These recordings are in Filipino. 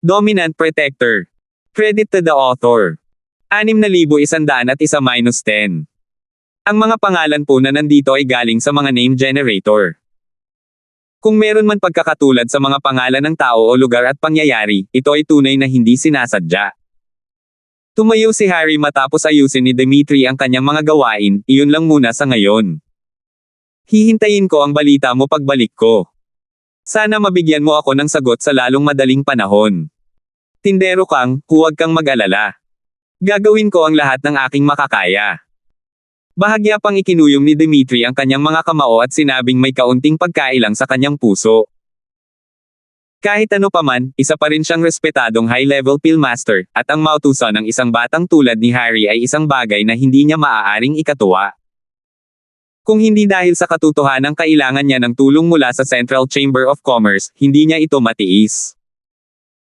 Dominant Protector. Credit to the author. 6,101-10. Ang mga pangalan po na nandito ay galing sa mga name generator. Kung meron man pagkakatulad sa mga pangalan ng tao o lugar at pangyayari, ito ay tunay na hindi sinasadya. Tumayo si Harry matapos ayusin ni Dimitri ang kanyang mga gawain, iyon lang muna sa ngayon. Hihintayin ko ang balita mo pagbalik ko. Sana mabigyan mo ako ng sagot sa lalong madaling panahon. Tindero kang, huwag kang mag-alala. Gagawin ko ang lahat ng aking makakaya. Bahagya pang ikinuyom ni Dimitri ang kanyang mga kamao at sinabing may kaunting pagkailang sa kanyang puso. Kahit ano paman, isa pa rin siyang respetadong high-level pillmaster, at ang mautusan ng isang batang tulad ni Harry ay isang bagay na hindi niya maaaring ikatuwa. Kung hindi dahil sa katotohanang kailangan niya ng tulong mula sa Central Chamber of Commerce, hindi niya ito matiis.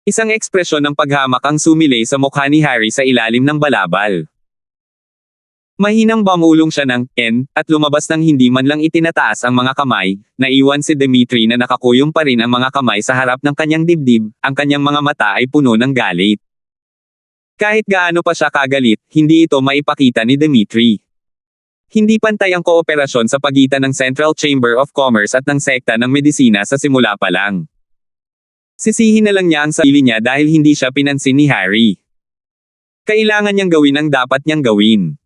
Isang ekspresyon ng paghamak ang sumilay sa mukha ni Harry sa ilalim ng balabal. Mahinang bumulong siya ng N, at lumabas nang hindi man lang itinataas ang mga kamay, naiwan si Dimitri na nakakuyong pa rin ang mga kamay sa harap ng kanyang dibdib, ang kanyang mga mata ay puno ng galit. Kahit gaano pa siya kagalit, hindi ito maipakita ni Dimitri. Hindi pantay ang kooperasyon sa pagitan ng Central Chamber of Commerce at ng sekta ng medisina sa simula pa lang. Sisihin na lang niya ang sarili niya dahil hindi siya pinansin ni Harry. Kailangan niyang gawin ang dapat niyang gawin.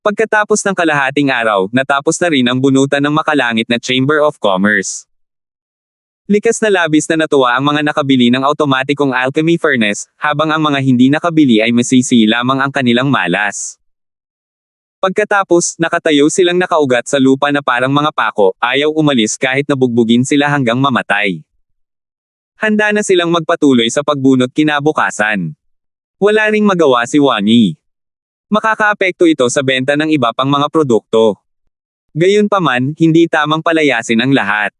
Pagkatapos ng kalahating araw, natapos na rin ang bunutan ng makalangit na Chamber of Commerce. Likas na labis na natuwa ang mga nakabili ng automatikong alchemy furnace, habang ang mga hindi nakabili ay masisi lamang ang kanilang malas. Pagkatapos, nakatayo silang nakaugat sa lupa na parang mga pako, ayaw umalis kahit nabugbugin sila hanggang mamatay. Handa na silang magpatuloy sa pagbunot kinabukasan. Wala ring magawa si Wani. Makakaapekto ito sa benta ng iba pang mga produkto. Gayunpaman, hindi tamang palayasin ang lahat.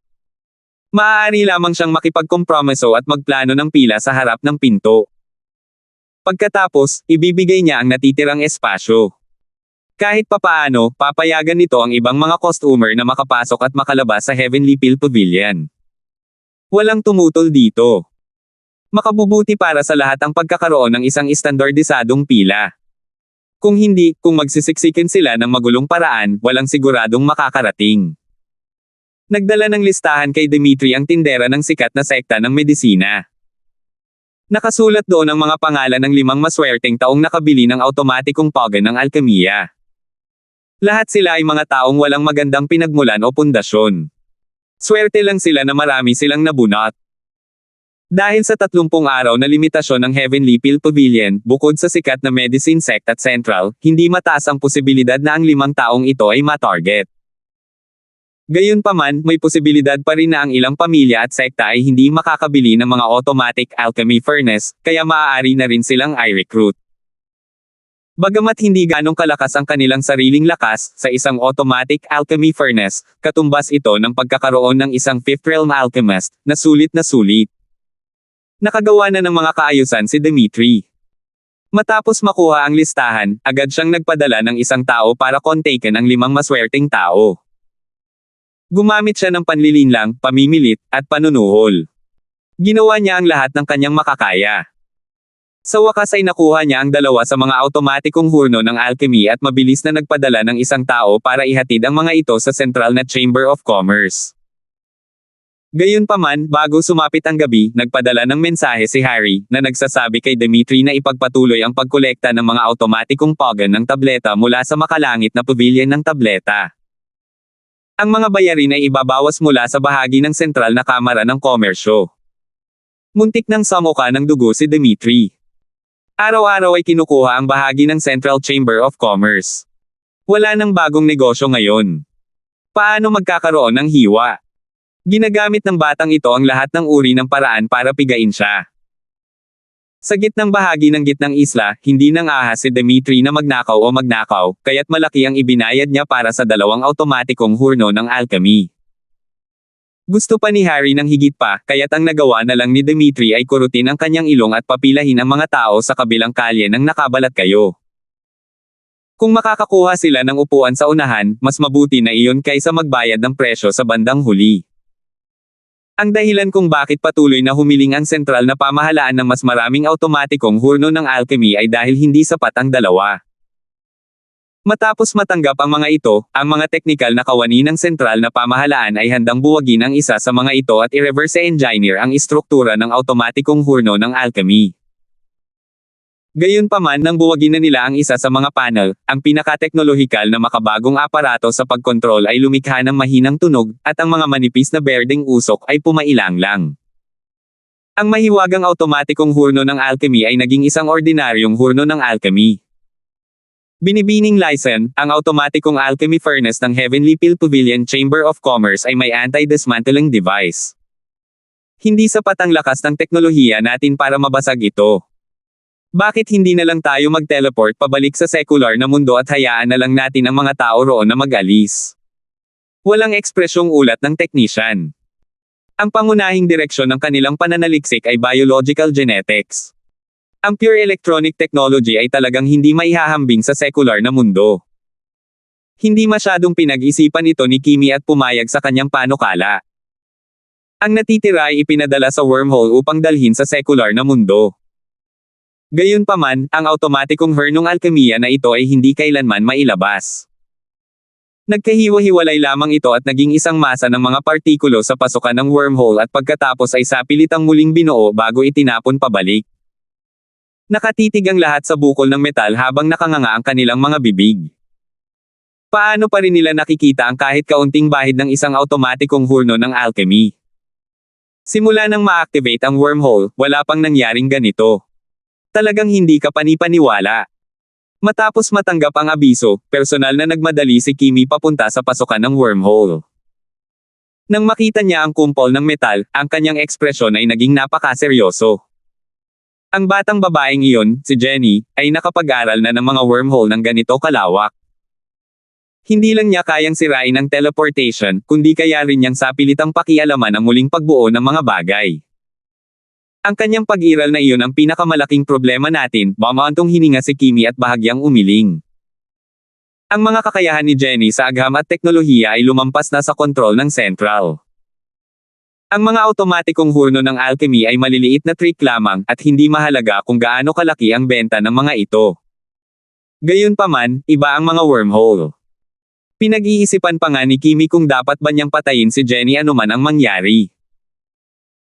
Maaari lamang siyang makipagkompromiso at magplano ng pila sa harap ng pinto. Pagkatapos, ibibigay niya ang natitirang espasyo. Kahit papaano, papayagan nito ang ibang mga customer na makapasok at makalabas sa Heavenly Pill Pavilion. Walang tumutol dito. Makabubuti para sa lahat ang pagkakaroon ng isang estandardisadong pila. Kung hindi, kung magsisiksikin sila ng magulong paraan, walang siguradong makakarating. Nagdala ng listahan kay Dimitri ang tindera ng sikat na sekta ng medisina. Nakasulat doon ang mga pangalan ng 5 maswerteng taong nakabili ng automatikong pagan ng alkemiya. Lahat sila ay mga taong walang magandang pinagmulan o pundasyon. Swerte lang sila na marami silang nabunot. Dahil sa 30 araw na limitasyon ng Heavenly Pill Pavilion, bukod sa sikat na medicine sect at central, hindi mataas ang posibilidad na ang 5 taong ito ay matarget. Gayunpaman, may posibilidad pa rin na ang ilang pamilya at sekta ay hindi makakabili ng mga automatic alchemy furnace, kaya maaari na rin silang i-recruit. Bagamat hindi ganong kalakas ang kanilang sariling lakas, sa isang automatic alchemy furnace, katumbas ito ng pagkakaroon ng isang fifth realm alchemist, na sulit na sulit. Nakagawa na ng mga kaayusan si Dimitri. Matapos makuha ang listahan, agad siyang nagpadala ng isang tao para kontaken ang 5 maswerteng tao. Gumamit siya ng panlilinlang, pamimilit, at panunuhol. Ginawa niya ang lahat ng kanyang makakaya. Sa wakas ay nakuha niya ang 2 sa mga automatikong hurno ng alchemy at mabilis na nagpadala ng isang tao para ihatid ang mga ito sa sentral na Chamber of Commerce. Gayunpaman, bago sumapit ang gabi, nagpadala ng mensahe si Harry, na nagsasabi kay Dimitri na ipagpatuloy ang pagkolekta ng mga automatikong pagan ng tableta mula sa makalangit na pavilion ng tableta. Ang mga bayarin ay ibabawas mula sa bahagi ng sentral na kamara ng komersyo. Muntik nang samuka ng dugo si Dimitri. Araw-araw ay kinukuha ang bahagi ng Central Chamber of Commerce. Wala nang bagong negosyo ngayon. Paano magkakaroon ng hiwa? Ginagamit ng batang ito ang lahat ng uri ng paraan para pigain siya. Sa gitnang bahagi ng gitnang isla, hindi nang ahas si Dimitri na magnakaw, kaya't malaki ang ibinayad niya para sa 2 automatikong hurno ng alchemy. Gusto pa ni Harry ng higit pa, kaya't ang nagawa na lang ni Dimitri ay kurutin ang kanyang ilong at papilahin ang mga tao sa kabilang kalye ng nakabalat kayo. Kung makakakuha sila ng upuan sa unahan, mas mabuti na iyon kaysa magbayad ng presyo sa bandang huli. Ang dahilan kung bakit patuloy na humiling ang sentral na pamahalaan ng mas maraming automatikong hurno ng alchemy ay dahil hindi sapat ang dalawa. Matapos matanggap ang mga ito, ang mga teknikal na kawani ng sentral na pamahalaan ay handang buwagin ang isa sa mga ito at i-reverse engineer ang istruktura ng automatikong hurno ng alchemy. Gayunpaman nang buwagin na nila ang isa sa mga panel, ang pinakateknolohikal na makabagong aparato sa pagkontrol ay lumikha ng mahinang tunog, at ang mga manipis na berdeng usok ay pumailang lang. Ang mahiwagang automatikong hurno ng alchemy ay naging isang ordinaryong hurno ng alchemy. Binibining Lysen, ang automatikong alchemy furnace ng Heavenly Peel Pavilion Chamber of Commerce ay may anti-dismantling device. Hindi sapat ang lakas ng teknolohiya natin para mabasag ito. Bakit hindi na lang tayo mag-teleport pabalik sa secular na mundo at hayaan na lang natin ang mga tao roon na mag-alis? Walang ekspresyong ulat ng technician. Ang pangunahing direksyon ng kanilang pananaliksik ay biological genetics. Ang pure electronic technology ay talagang hindi maihahambing sa secular na mundo. Hindi masyadong pinag-isipan ito ni Kimi at pumayag sa kanyang panukala. Ang natitira ay ipinadala sa wormhole upang dalhin sa secular na mundo. Gayunpaman, ang automatikong hurnong alkemiya na ito ay hindi kailanman mailabas. Nagkahiwa-hiwalay lamang ito at naging isang masa ng mga partikulo sa pasukan ng wormhole at pagkatapos ay sapilitang muling binuo bago itinapon pabalik. Nakatitig ang lahat sa bukol ng metal habang nakanganga ang kanilang mga bibig. Paano pa rin nila nakikita ang kahit kaunting bahid ng isang automatikong hurno ng alchemy? Simula nang ma-activate ang wormhole, wala pang nangyaring ganito. Talagang hindi ka panipaniwala. Matapos matanggap ang abiso, personal na nagmadali si Kimi papunta sa pasukan ng wormhole. Nang makita niya ang kumpol ng metal, ang kanyang ekspresyon ay naging napakaseryoso. Ang batang babaeng iyon, si Jenny, ay nakapag-aral na ng mga wormhole ng ganito kalawak. Hindi lang niya kayang sirain ang teleportation, kundi kaya rin niyang sapilitang pakialaman ang muling pagbuo ng mga bagay. Ang kanyang pag-iral na iyon ang pinakamalaking problema natin, bamantong hininga si Kimi at bahagyang umiling. Ang mga kakayahan ni Jenny sa agham at teknolohiya ay lumampas na sa kontrol ng Central. Ang mga automatikong hurno ng alchemy ay maliliit na trick lamang at hindi mahalaga kung gaano kalaki ang benta ng mga ito. Gayunpaman, iba ang mga wormhole. Pinag-iisipan pa nga ni Kimi kung dapat ba niyang patayin si Jenny anuman ang mangyari.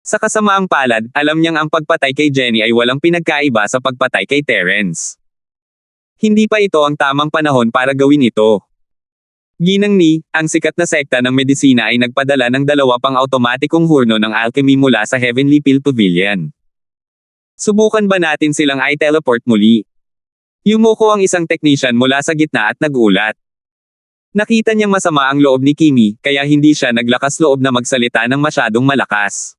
Sa kasamaang palad, alam niyang ang pagpatay kay Jenny ay walang pinagkaiba sa pagpatay kay Terence. Hindi pa ito ang tamang panahon para gawin ito. Ginang ni, ang sikat na sekta ng medisina ay nagpadala ng 2 pang automatikong hurno ng alchemy mula sa Heavenly Peel Pavilion. Subukan ba natin silang i-teleport muli? Yumuko ang isang technician mula sa gitna at nagulat. Nakita niyang masama ang loob ni Kimi, kaya hindi siya naglakas loob na magsalita ng masyadong malakas.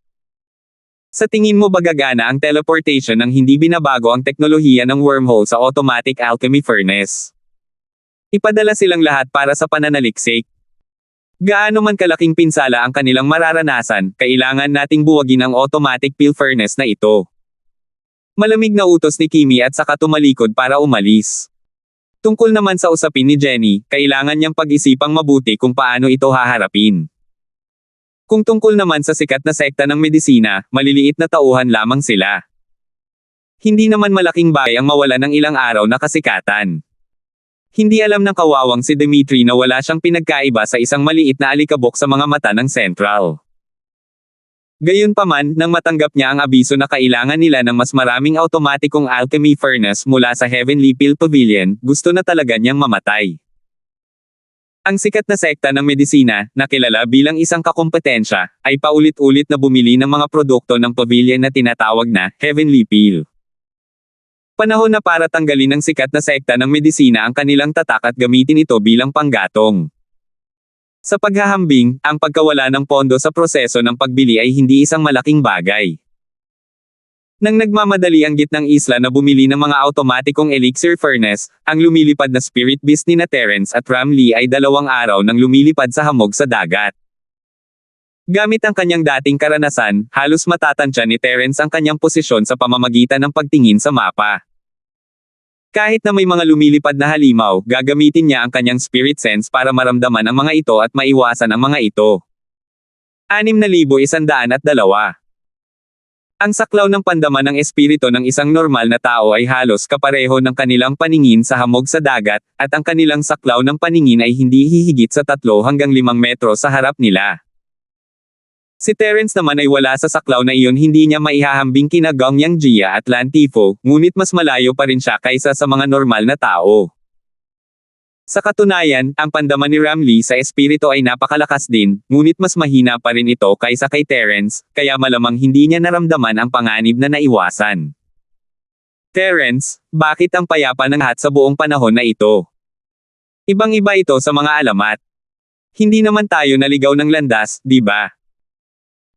Sa tingin mo ba gagana ang teleportation nang hindi binabago ang teknolohiya ng wormhole sa automatic alchemy furnace? Ipadala silang lahat para sa pananaliksik. Gaano man kalaking pinsala ang kanilang mararanasan, kailangan nating buwagin ang automatic peel furnace na ito. Malamig na utos ni Kimi at saka tumalikod para umalis. Tungkol naman sa usapin ni Jenny, kailangan niyang pag-isipang mabuti kung paano ito haharapin. Kung tungkol naman sa sikat na sekta ng medisina, maliliit na tauhan lamang sila. Hindi naman malaking bagay ang mawala ng ilang araw na kasikatan. Hindi alam ng kawawang si Dimitri na wala siyang pinagkaiba sa isang maliit na alikabok sa mga mata ng Central. Gayunpaman, nang matanggap niya ang abiso na kailangan nila ng mas maraming automatikong alchemy furnace mula sa Heavenly Peel Pavilion, gusto na talaga niyang mamatay. Ang sikat na sekta ng medisina, na kilala bilang isang kakompetensya, ay paulit-ulit na bumili ng mga produkto ng pavilion na tinatawag na Heavenly Peel. Panahon na para tanggalin ng sikat na sekta ng medisina ang kanilang tatak at gamitin ito bilang panggatong. Sa paghahambing, ang pagkawala ng pondo sa proseso ng pagbili ay hindi isang malaking bagay. Nang nagmamadali ang gitnang isla na bumili ng mga automatikong elixir furnace, ang lumilipad na spirit beast ni na Terence at Ramlee ay 2 araw nang lumilipad sa hamog sa dagat. Gamit ang kanyang dating karanasan, halos matatantya ni Terence ang kanyang posisyon sa pamamagitan ng pagtingin sa mapa. Kahit na may mga lumilipad na halimaw, gagamitin niya ang kanyang spirit sense para maramdaman ang mga ito at maiwasan ang mga ito. 6,102. Ang saklaw ng pandama ng espiritu ng isang normal na tao ay halos kapareho ng kanilang paningin sa hamog sa dagat, at ang kanilang saklaw ng paningin ay hindi hihigit sa 3 hanggang 5 metro sa harap nila. Si Terence naman ay wala sa saklaw na iyon, hindi niya maihahambing kina Gongyang Jia at Lantifo, ngunit mas malayo pa rin siya kaysa sa mga normal na tao. Sa katunayan, ang pandama ni Ramlee sa espiritu ay napakalakas din, ngunit mas mahina pa rin ito kaysa kay Terence, kaya malamang hindi niya naramdaman ang panganib na naiwasan. Terence, bakit ang payapa ng lahat sa buong panahon na ito? Ibang-iba ito sa mga alamat. Hindi naman tayo naligaw ng landas, di ba?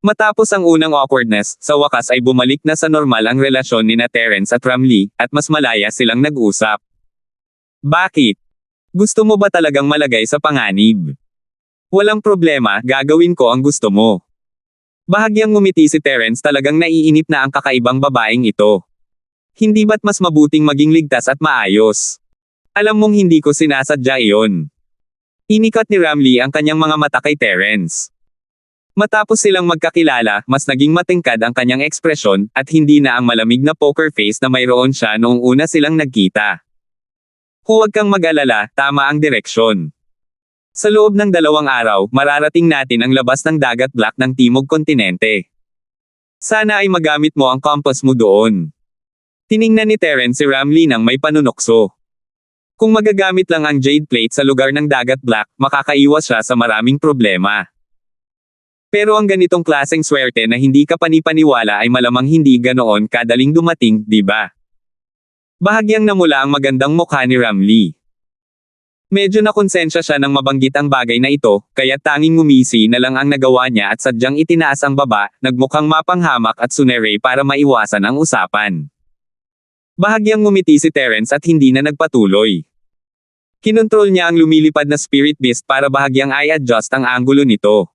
Matapos ang unang awkwardness, sa wakas ay bumalik na sa normal ang relasyon nina Terence at Ramlee, at mas malaya silang nag-usap. Bakit? Gusto mo ba talagang malagay sa panganib? Walang problema, gagawin ko ang gusto mo. Bahagyang ngumiti si Terence, talagang naiinip na ang kakaibang babaeng ito. Hindi ba't mas mabuting maging ligtas at maayos? Alam mong hindi ko sinasadya iyon. Inikat ni Ramlee ang kanyang mga mata kay Terence. Matapos silang magkakilala, mas naging matingkad ang kanyang ekspresyon, at hindi na ang malamig na poker face na mayroon siya noong una silang nagkita. Huwag kang mag-alala, tama ang direksyon. Sa loob ng 2 araw, mararating natin ang labas ng dagat black ng Timog Kontinente. Sana ay magamit mo ang compass mo doon. Tiningnan ni Terence si Ramlee nang may panunokso. Kung magagamit lang ang jade plate sa lugar ng dagat black, makakaiwas siya sa maraming problema. Pero ang ganitong klaseng swerte na hindi ka panipaniwala ay malamang hindi ganoon kadaling dumating, di ba? Bahagyang namula ang magandang mukha ni Ramlee. Medyo nakonsensya siya nang mabanggit ang bagay na ito, kaya tanging ngumisi na lang ang nagawa niya at sadyang itinaas ang baba, nagmukhang mapanghamak at sunere para maiwasan ang usapan. Bahagyang ngumiti si Terence at hindi na nagpatuloy. Kinontrol niya ang lumilipad na spirit beast para bahagyang i-adjust ang anggulo nito.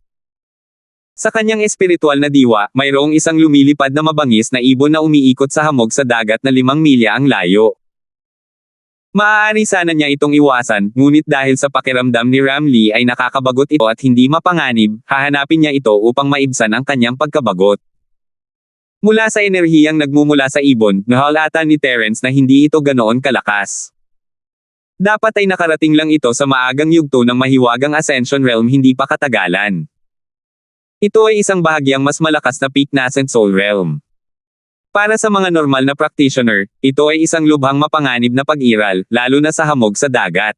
Sa kanyang espiritual na diwa, mayroong isang lumilipad na mabangis na ibon na umiikot sa hamog sa dagat na 5 milya ang layo. Maaari sana niya itong iwasan, ngunit dahil sa pakiramdam ni Ramlee ay nakakabagot ito at hindi mapanganib, hahanapin niya ito upang maibsan ang kanyang pagkabagot. Mula sa enerhiyang nagmumula sa ibon, nahalata ni Terence na hindi ito ganoon kalakas. Dapat ay nakarating lang ito sa maagang yugto ng mahiwagang Ascension Realm hindi pa katagalan. Ito ay isang bahagyang mas malakas na peak nascent soul realm. Para sa mga normal na practitioner, ito ay isang lubhang mapanganib na pag-iral, lalo na sa hamog sa dagat.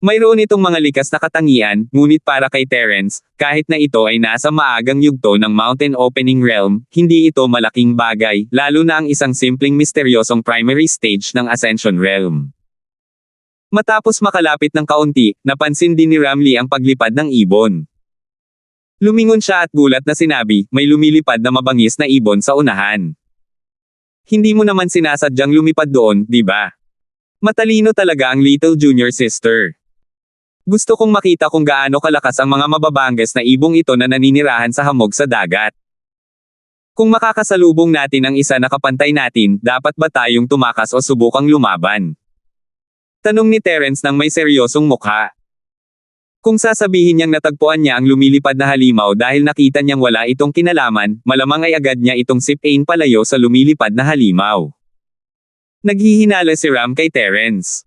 Mayroon itong mga likas na katangian, ngunit para kay Terence, kahit na ito ay nasa maagang yugto ng mountain opening realm, hindi ito malaking bagay, lalo na ang isang simpleng misteryosong primary stage ng Ascension realm. Matapos makalapit ng kaunti, napansin din ni Ramlee ang paglipad ng ibon. Lumingon siya at gulat na sinabi, may lumilipad na mabangis na ibon sa unahan. Hindi mo naman sinasadyang lumipad doon, di ba? Matalino talaga ang little junior sister. Gusto kong makita kung gaano kalakas ang mga mababangges na ibong ito na naninirahan sa hamog sa dagat. Kung makakasalubong natin ang isa na kapantay natin, dapat ba tayong tumakas o subukang lumaban? Tanong ni Terence nang may seryosong mukha. Kung sasabihin niyang natagpuan niya ang lumilipad na halimaw dahil nakita niyang wala itong kinalaman, malamang ay agad niya itong sipain palayo sa lumilipad na halimaw. Naghihinala si Ram kay Terence.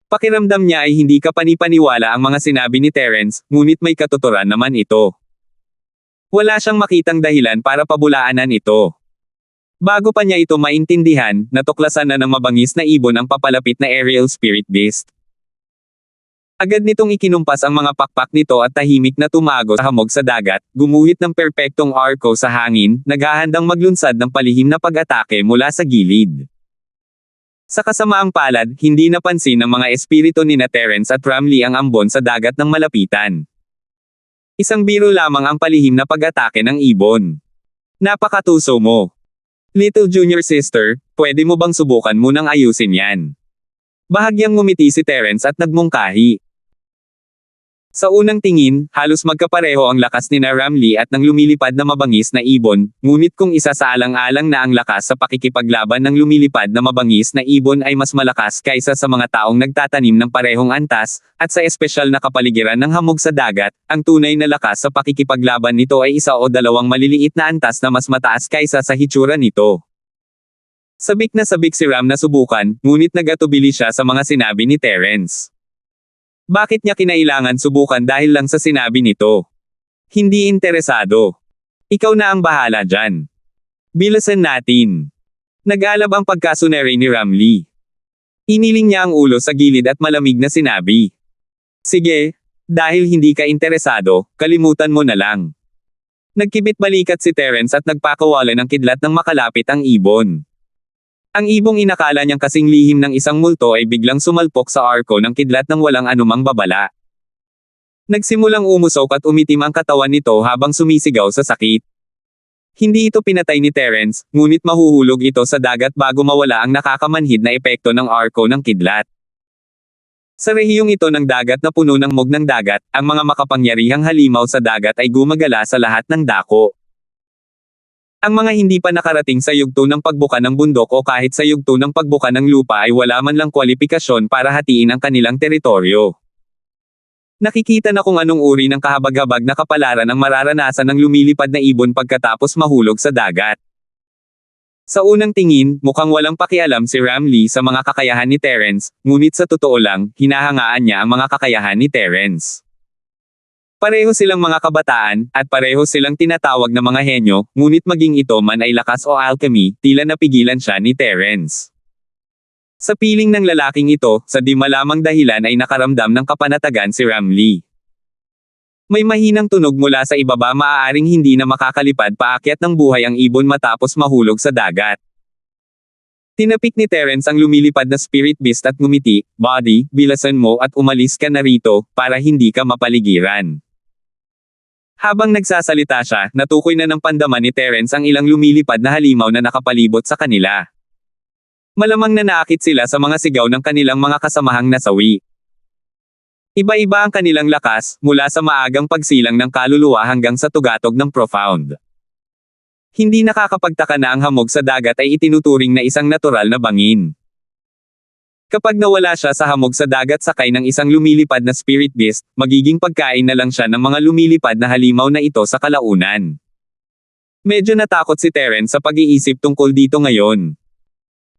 Pakiramdam niya ay hindi kapanipaniwala ang mga sinabi ni Terence, ngunit may katuturan naman ito. Wala siyang makitang dahilan para pabulaanan ito. Bago pa niya ito maintindihan, natuklasan na ng mabangis na ibon ang papalapit na aerial spirit beast. Agad nitong ikinumpas ang mga pakpak nito at tahimik na tumago sa hamog sa dagat, gumuhit ng perpektong arco sa hangin, naghahandang maglunsad ng palihim na pag-atake mula sa gilid. Sa kasamaang palad, hindi napansin ng mga espiritu nina Terence at Ramlee ang ambon sa dagat ng malapitan. Isang biro lamang ang palihim na pag-atake ng ibon. Napakatuso mo. Little junior sister, pwede mo bang subukan munang ayusin yan? Bahagyang ngumiti si Terence at nagmungkahi. Sa unang tingin, halos magkapareho ang lakas ni Ramlee at ng lumilipad na mabangis na ibon, ngunit kung isa sa alang-alang na ang lakas sa pakikipaglaban ng lumilipad na mabangis na ibon ay mas malakas kaysa sa mga taong nagtatanim ng parehong antas, at sa espesyal na kapaligiran ng hamog sa dagat, ang tunay na lakas sa pakikipaglaban nito ay isa o dalawang maliliit na antas na mas mataas kaysa sa hitsura nito. Sabik na sabik si Ram na subukan, ngunit nagatubili siya sa mga sinabi ni Terence. Bakit niya kinailangan subukan dahil lang sa sinabi nito? Hindi interesado. Ikaw na ang bahala dyan. Bilasan natin. Nag-alab ang pagkasunere ni Ramlee. Iniling niya ang ulo sa gilid at malamig na sinabi. Sige, dahil hindi ka interesado, kalimutan mo na lang. Nagkibit-balikat si Terence at nagpakawala ng kidlat nang makalapit ang ibon. Ang ibong inakala niyang kasing lihim ng isang multo ay biglang sumalpok sa arko ng kidlat ng walang anumang babala. Nagsimulang umusok at umitim ang katawan nito habang sumisigaw sa sakit. Hindi ito pinatay ni Terence, ngunit mahuhulog ito sa dagat bago mawala ang nakakamanhid na epekto ng arko ng kidlat. Sa rehiyong ito ng dagat na puno ng mog ng dagat, ang mga makapangyarihang halimaw sa dagat ay gumagala sa lahat ng dako. Ang mga hindi pa nakarating sa yugto ng pagbuka ng bundok o kahit sa yugto ng pagbuka ng lupa ay wala man lang kwalipikasyon para hatiin ang kanilang teritoryo. Nakikita na kung anong uri ng kahabag-habag na kapalaran ang mararanasan ng lumilipad na ibon pagkatapos mahulog sa dagat. Sa unang tingin, mukhang walang pakialam si Ramlee sa mga kakayahan ni Terence, ngunit sa totoo lang, hinahangaan niya ang mga kakayahan ni Terence. Pareho silang mga kabataan, at pareho silang tinatawag na mga henyo, ngunit maging ito man ay lakas o alchemy, tila napigilan siya ni Terence. Sa piling ng lalaking ito, sa di malamang dahilan ay nakaramdam ng kapanatagan si Ramlee. May mahinang tunog mula sa ibaba, maaaring hindi na makakalipad paakyat ng buhay ang ibon matapos mahulog sa dagat. Tinapik ni Terence ang lumilipad na spirit beast at ngumiti, "Buddy, bilasan mo at umalis ka na rito, para hindi ka mapaligiran." Habang nagsasalita siya, natukoy na ng pandama ni Terence ang ilang lumilipad na halimaw na nakapalibot sa kanila. Malamang na naakit sila sa mga sigaw ng kanilang mga kasamahang nasawi. Iba-iba ang kanilang lakas, mula sa maagang pagsilang ng kaluluwa hanggang sa tugatog ng profound. Hindi nakakapagtaka na ang hamog sa dagat ay itinuturing na isang natural na bangin. Kapag nawala siya sa hamog sa dagat sakay ng isang lumilipad na spirit beast, magiging pagkain na lang siya ng mga lumilipad na halimaw na ito sa kalaunan. Medyo natakot si Terence sa pag-iisip tungkol dito ngayon.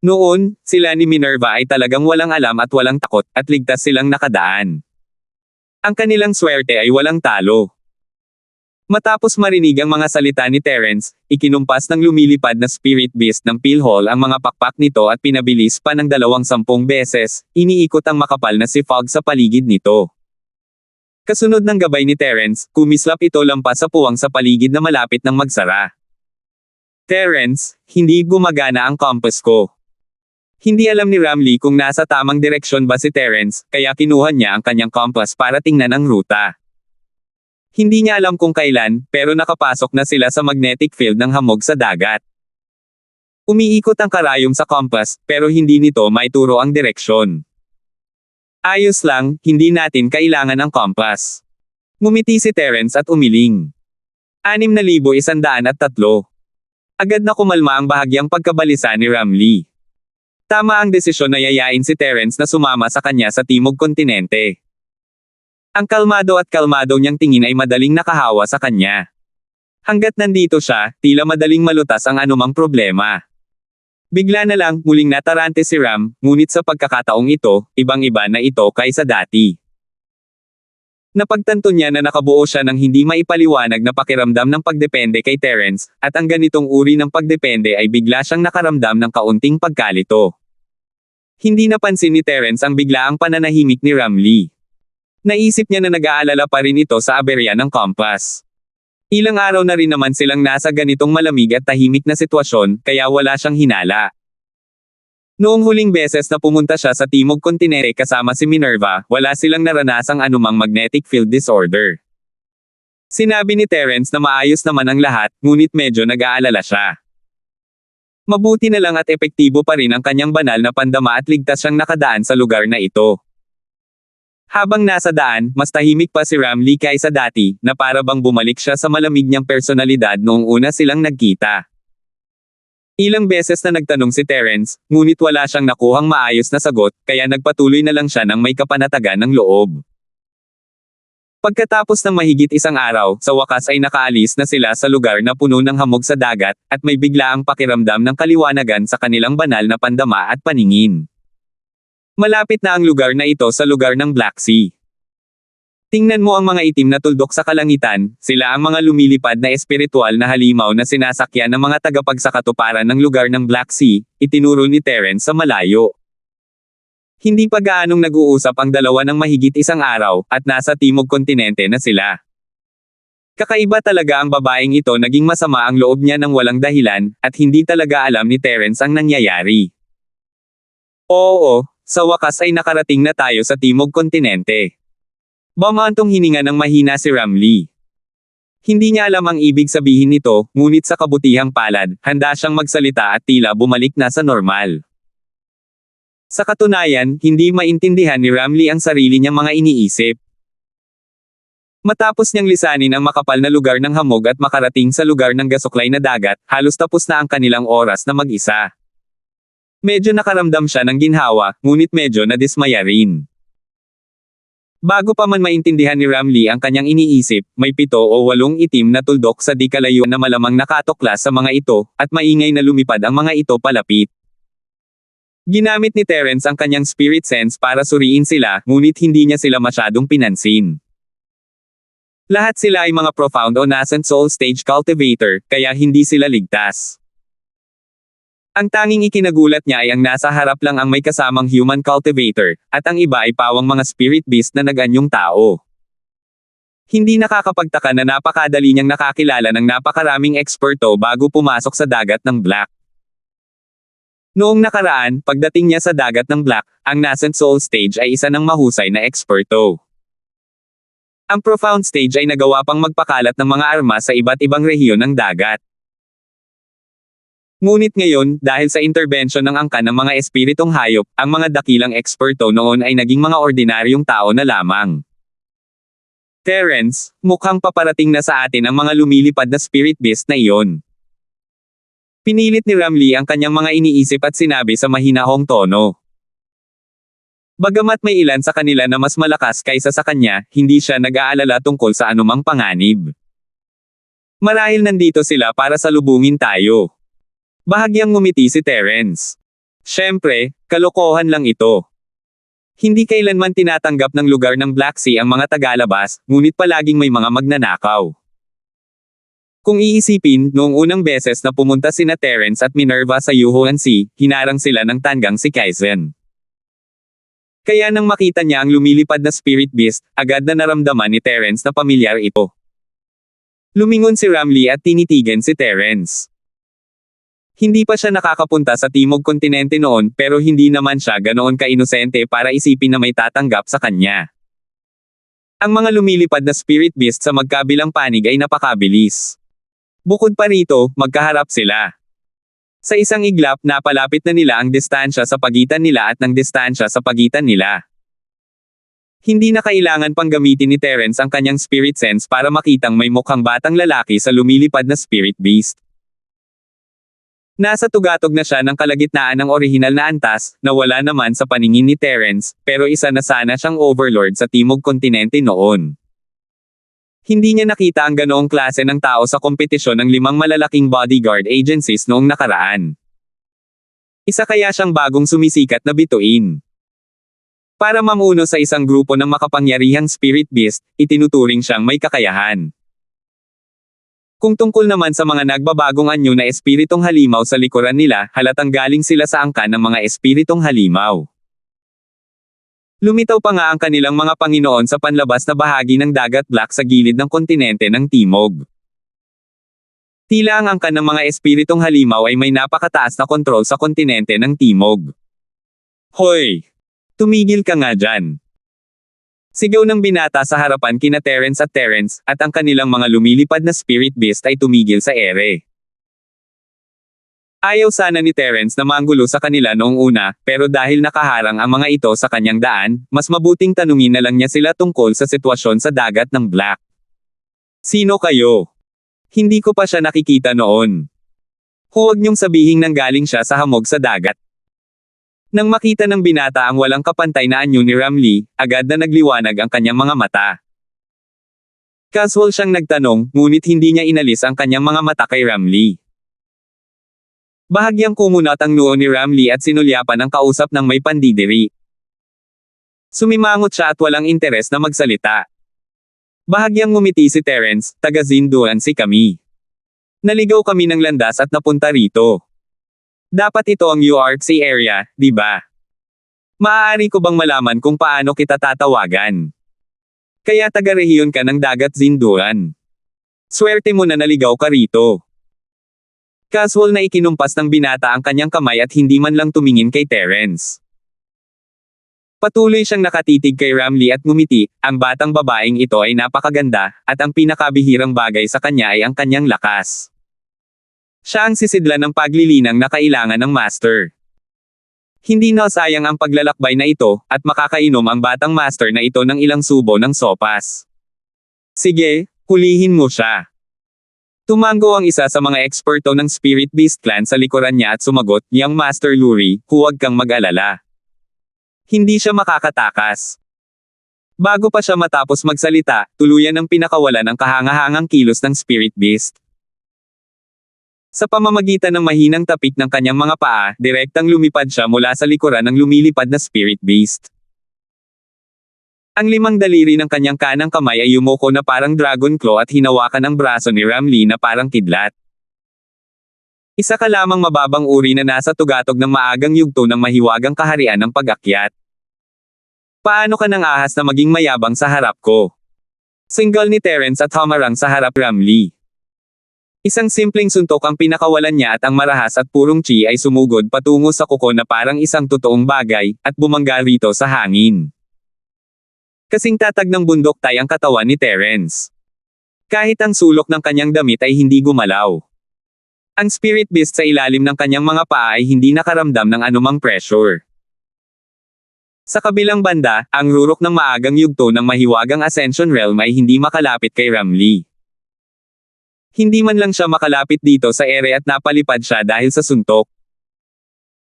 Noon, sila ni Minerva ay talagang walang alam at walang takot, at ligtas silang nakadaan. Ang kanilang swerte ay walang talo. Matapos marinig ang mga salita ni Terence, ikinumpas ng lumilipad na spirit beast ng Pilhol ang mga pakpak nito at pinabilis pa ng 20 beses, iniikot ang makapal na si Fog sa paligid nito. Kasunod ng gabay ni Terence, kumislap ito lampas sa puwang sa paligid na malapit ng magsara. Terence, hindi gumagana ang compass ko. Hindi alam ni Ramlee kung nasa tamang direksyon ba si Terence, kaya kinuha niya ang kanyang compass para tingnan ang ruta. Hindi niya alam kung kailan, pero nakapasok na sila sa magnetic field ng hamog sa dagat. Umiikot ang karayom sa compass, pero hindi nito maituro ang direksyon. Ayos lang, hindi natin kailangan ang compass. Ngumiti si Terence at umiling. 6,103. Agad na kumalma ang bahagyang pagkabalisa ni Ramlee. Tama ang desisyon na yayain si Terence na sumama sa kanya sa Timog Kontinente. Ang kalmado at kalmado niyang tingin ay madaling nakahawa sa kanya. Hanggat nandito siya, tila madaling malutas ang anumang problema. Bigla na lang, muling natarante si Ram, ngunit sa pagkakataong ito, ibang-iba na ito kaysa dati. Napagtanto niya na nakabuo siya ng hindi maipaliwanag na pakiramdam ng pagdepende kay Terence, at ang ganitong uri ng pagdepende ay bigla siyang nakaramdam ng kaunting pagkalito. Hindi napansin ni Terence ang biglaang pananahimik ni Ramlee. Naisip niya na nag-aalala pa rin ito sa aberya ng compass. Ilang araw na rin naman silang nasa ganitong malamig at tahimik na sitwasyon, kaya wala siyang hinala. Noong huling beses na pumunta siya sa Timog Kontinente kasama si Minerva, wala silang naranasang anumang magnetic field disorder. Sinabi ni Terence na maayos naman ang lahat, ngunit medyo nag-aalala siya. Mabuti na lang at epektibo pa rin ang kanyang banal na pandama at ligtas siyang nakadaan sa lugar na ito. Habang nasa daan, mas tahimik pa si Ramlee kaysa dati, na para bang bumalik siya sa malamig niyang personalidad noong una silang nagkita. Ilang beses na nagtanong si Terence, ngunit wala siyang nakuhang maayos na sagot, kaya nagpatuloy na lang siya ng may kapanatagan ng loob. Pagkatapos ng mahigit isang araw, sa wakas ay nakaalis na sila sa lugar na puno ng hamog sa dagat, at may biglaang pakiramdam ng kaliwanagan sa kanilang banal na pandama at paningin. Malapit na ang lugar na ito sa lugar ng Black Sea. Tingnan mo ang mga itim na tuldok sa kalangitan, sila ang mga lumilipad na espiritual na halimaw na sinasakyan ng mga tagapagsakatuparan ng lugar ng Black Sea, itinuro ni Terence sa malayo. Hindi pa gaanong nag-uusap ang dalawa ng mahigit isang araw, at nasa timog kontinente na sila. Kakaiba talaga ang babaeng ito, naging masama ang loob niya ng walang dahilan, at hindi talaga alam ni Terence ang nangyayari. Oo, sa wakas ay nakarating na tayo sa timog kontinente. Bumantong hininga ng mahina si Ramlee. Hindi niya alam ang ibig sabihin nito, ngunit sa kabutihang palad, handa siyang magsalita at tila bumalik na sa normal. Sa katunayan, hindi maintindihan ni Ramlee ang sarili niyang mga iniisip. Matapos niyang lisanin ang makapal na lugar ng hamog at makarating sa lugar ng gasuklay na dagat, halos tapos na ang kanilang oras na mag-isa. Medyo nakaramdam siya ng ginhawa, ngunit medyo nadismaya rin. Bago pa man maintindihan ni Ramlee ang kanyang iniisip, may 7 o 8 itim na tuldok sa di kalayo na malamang nakatuklas sa mga ito, at maingay na lumipad ang mga ito palapit. Ginamit ni Terence ang kanyang spirit sense para suriin sila, ngunit hindi niya sila masyadong pinansin. Lahat sila ay mga profound o nascent soul stage cultivator, kaya hindi sila ligtas. Ang tanging ikinagulat niya ay ang nasa harap lang ang may kasamang human cultivator, at ang iba ay pawang mga spirit beast na nag-anyong tao. Hindi nakakapagtaka na napakadali niyang nakakilala ng napakaraming eksperto bago pumasok sa dagat ng Black. Noong nakaraan, pagdating niya sa dagat ng Black, ang nascent soul stage ay isa ng mahusay na eksperto. Ang profound stage ay nagawa pang magpakalat ng mga armas sa iba't ibang rehiyon ng dagat. Ngunit ngayon, dahil sa intervention ng angkan ng mga espiritong hayop, ang mga dakilang eksperto noon ay naging mga ordinaryong tao na lamang. Terence, mukhang paparating na sa atin ang mga lumilipad na spirit beast na iyon. Pinilit ni Ramlee ang kanyang mga iniisip at sinabi sa mahinahong tono. Bagamat may ilan sa kanila na mas malakas kaysa sa kanya, hindi siya nag-aalala tungkol sa anumang panganib. Marahil nandito sila para salubungin tayo. Bahagyang ngumiti si Terence. Siyempre, kalokohan lang ito. Hindi kailanman tinatanggap ng lugar ng Black Sea ang mga tagalabas, ngunit palaging may mga magnanakaw. Kung iisipin, noong unang beses na pumunta sina Terence at Minerva sa Yuhuan Sea, hinarang sila ng tanggang si Kaizen. Kaya nang makita niya ang lumilipad na spirit beast, agad na naramdaman ni Terence na pamilyar ito. Lumingon si Ramlee at tinitigan si Terence. Hindi pa siya nakakapunta sa Timog Kontinente noon, pero hindi naman siya ganoon ka-inosente para isipin na may tatanggap sa kanya. Ang mga lumilipad na spirit beast sa magkabilang panig ay napakabilis. Bukod pa rito, magkaharap sila. Sa isang iglap, napalapit na nila ang distansya sa pagitan nila at ng distansya sa pagitan nila. Hindi na kailangan pang gamitin ni Terence ang kanyang spirit sense para makitang may mukhang batang lalaki sa lumilipad na spirit beast. Nasa tugatog na siya ng kalagitnaan ng orihinal na antas, na wala naman sa paningin ni Terence, pero isa na sana siyang overlord sa Timog Kontinente noon. Hindi niya nakita ang ganoong klase ng tao sa kompetisyon ng 5 malalaking bodyguard agencies noong nakaraan. Isa kaya siyang bagong sumisikat na bituin. Para mamuno sa isang grupo ng makapangyarihang spirit beast, itinuturing siyang may kakayahan. Kung tungkol naman sa mga nagbabagong anyo na espiritong halimaw sa likuran nila, halatang galing sila sa angkan ng mga espiritong halimaw. Lumitaw pa nga ang kanilang mga Panginoon sa panlabas na bahagi ng dagat Black sa gilid ng kontinente ng Timog. Tila ang angkan ng mga espiritong halimaw ay may napakataas na kontrol sa kontinente ng Timog. Hoy! Tumigil ka nga dyan! Sigaw ng binata sa harapan kina Terence at ang kanilang mga lumilipad na spirit beast ay tumigil sa ere. Ayaw sana ni Terence na manggulo sa kanila noong una, pero dahil nakaharang ang mga ito sa kanyang daan, mas mabuting tanungin na lang niya sila tungkol sa sitwasyon sa dagat ng Black. Sino kayo? Hindi ko pa siya nakikita noon. Huwag niyong sabihing nanggaling siya sa hamog sa dagat. Nang makita ng binata ang walang kapantay na anyo ni Ramlee, agad na nagliwanag ang kanyang mga mata. Casual siyang nagtanong, ngunit hindi niya inalis ang kanyang mga mata kay Ramlee. Bahagyang kumunat ang noo ni Ramlee at sinulyapan ang kausap ng may pandidiri. Sumimangot siya at walang interes na magsalita. Bahagyang ngumiti si Terence, taga Zinduan si kami. Naligaw kami ng landas at napunta rito. Dapat ito ang URC area, di ba? Maaari ko bang malaman kung paano kita tatawagan? Kaya taga-rehiyon ka ng dagat Zinduan. Swerte mo na naligaw ka rito. Casual na ikinumpas ng binata ang kanyang kamay at hindi man lang tumingin kay Terence. Patuloy siyang nakatitig kay Ramlee at ngumiti, ang batang babaeng ito ay napakaganda, at ang pinakabihirang bagay sa kanya ay ang kanyang lakas. Siya ang sisidlan ng paglilinang na kailangan ng master. Hindi na sayang ang paglalakbay na ito, at makakainom ang batang master na ito ng ilang subo ng sopas. Sige, hulihin mo siya. Tumango ang isa sa mga eksperto ng Spirit Beast Clan sa likuran niya at sumagot, "Young Master Luri, huwag kang mag-alala. Hindi siya makakatakas." Bago pa siya matapos magsalita, tuluyan ang pinakawalan ang kahangahangang kilos ng Spirit Beast. Sa pamamagitan ng mahinang tapik ng kanyang mga paa, direktang lumipad siya mula sa likuran ng lumilipad na Spirit Beast. Ang limang daliri ng kanyang kanang kamay ay yumuko na parang dragon claw at hinawakan ang braso ni Ramlee na parang kidlat. Isa ka lamang mababang uri na nasa tugatog ng maagang yugto ng mahiwagang kaharian ng pag-akyat. Paano ka nang ahas na maging mayabang sa harap ko? Single ni Terence at hamarang sa harap Ramlee. Isang simpleng suntok ang pinakawalan niya at ang marahas at purong chi ay sumugod patungo sa kuko na parang isang totoong bagay, at bumangga rito sa hangin. Kasing tatag ng bundok tay ang katawan ni Terence. Kahit ang sulok ng kanyang damit ay hindi gumalaw. Ang Spirit Beast sa ilalim ng kanyang mga paa ay hindi nakaramdam ng anumang pressure. Sa kabilang banda, ang rurok ng maagang yugto ng mahiwagang Ascension Realm ay hindi makalapit kay Ramlee. Hindi man lang siya makalapit dito sa ere at napalipad siya dahil sa suntok.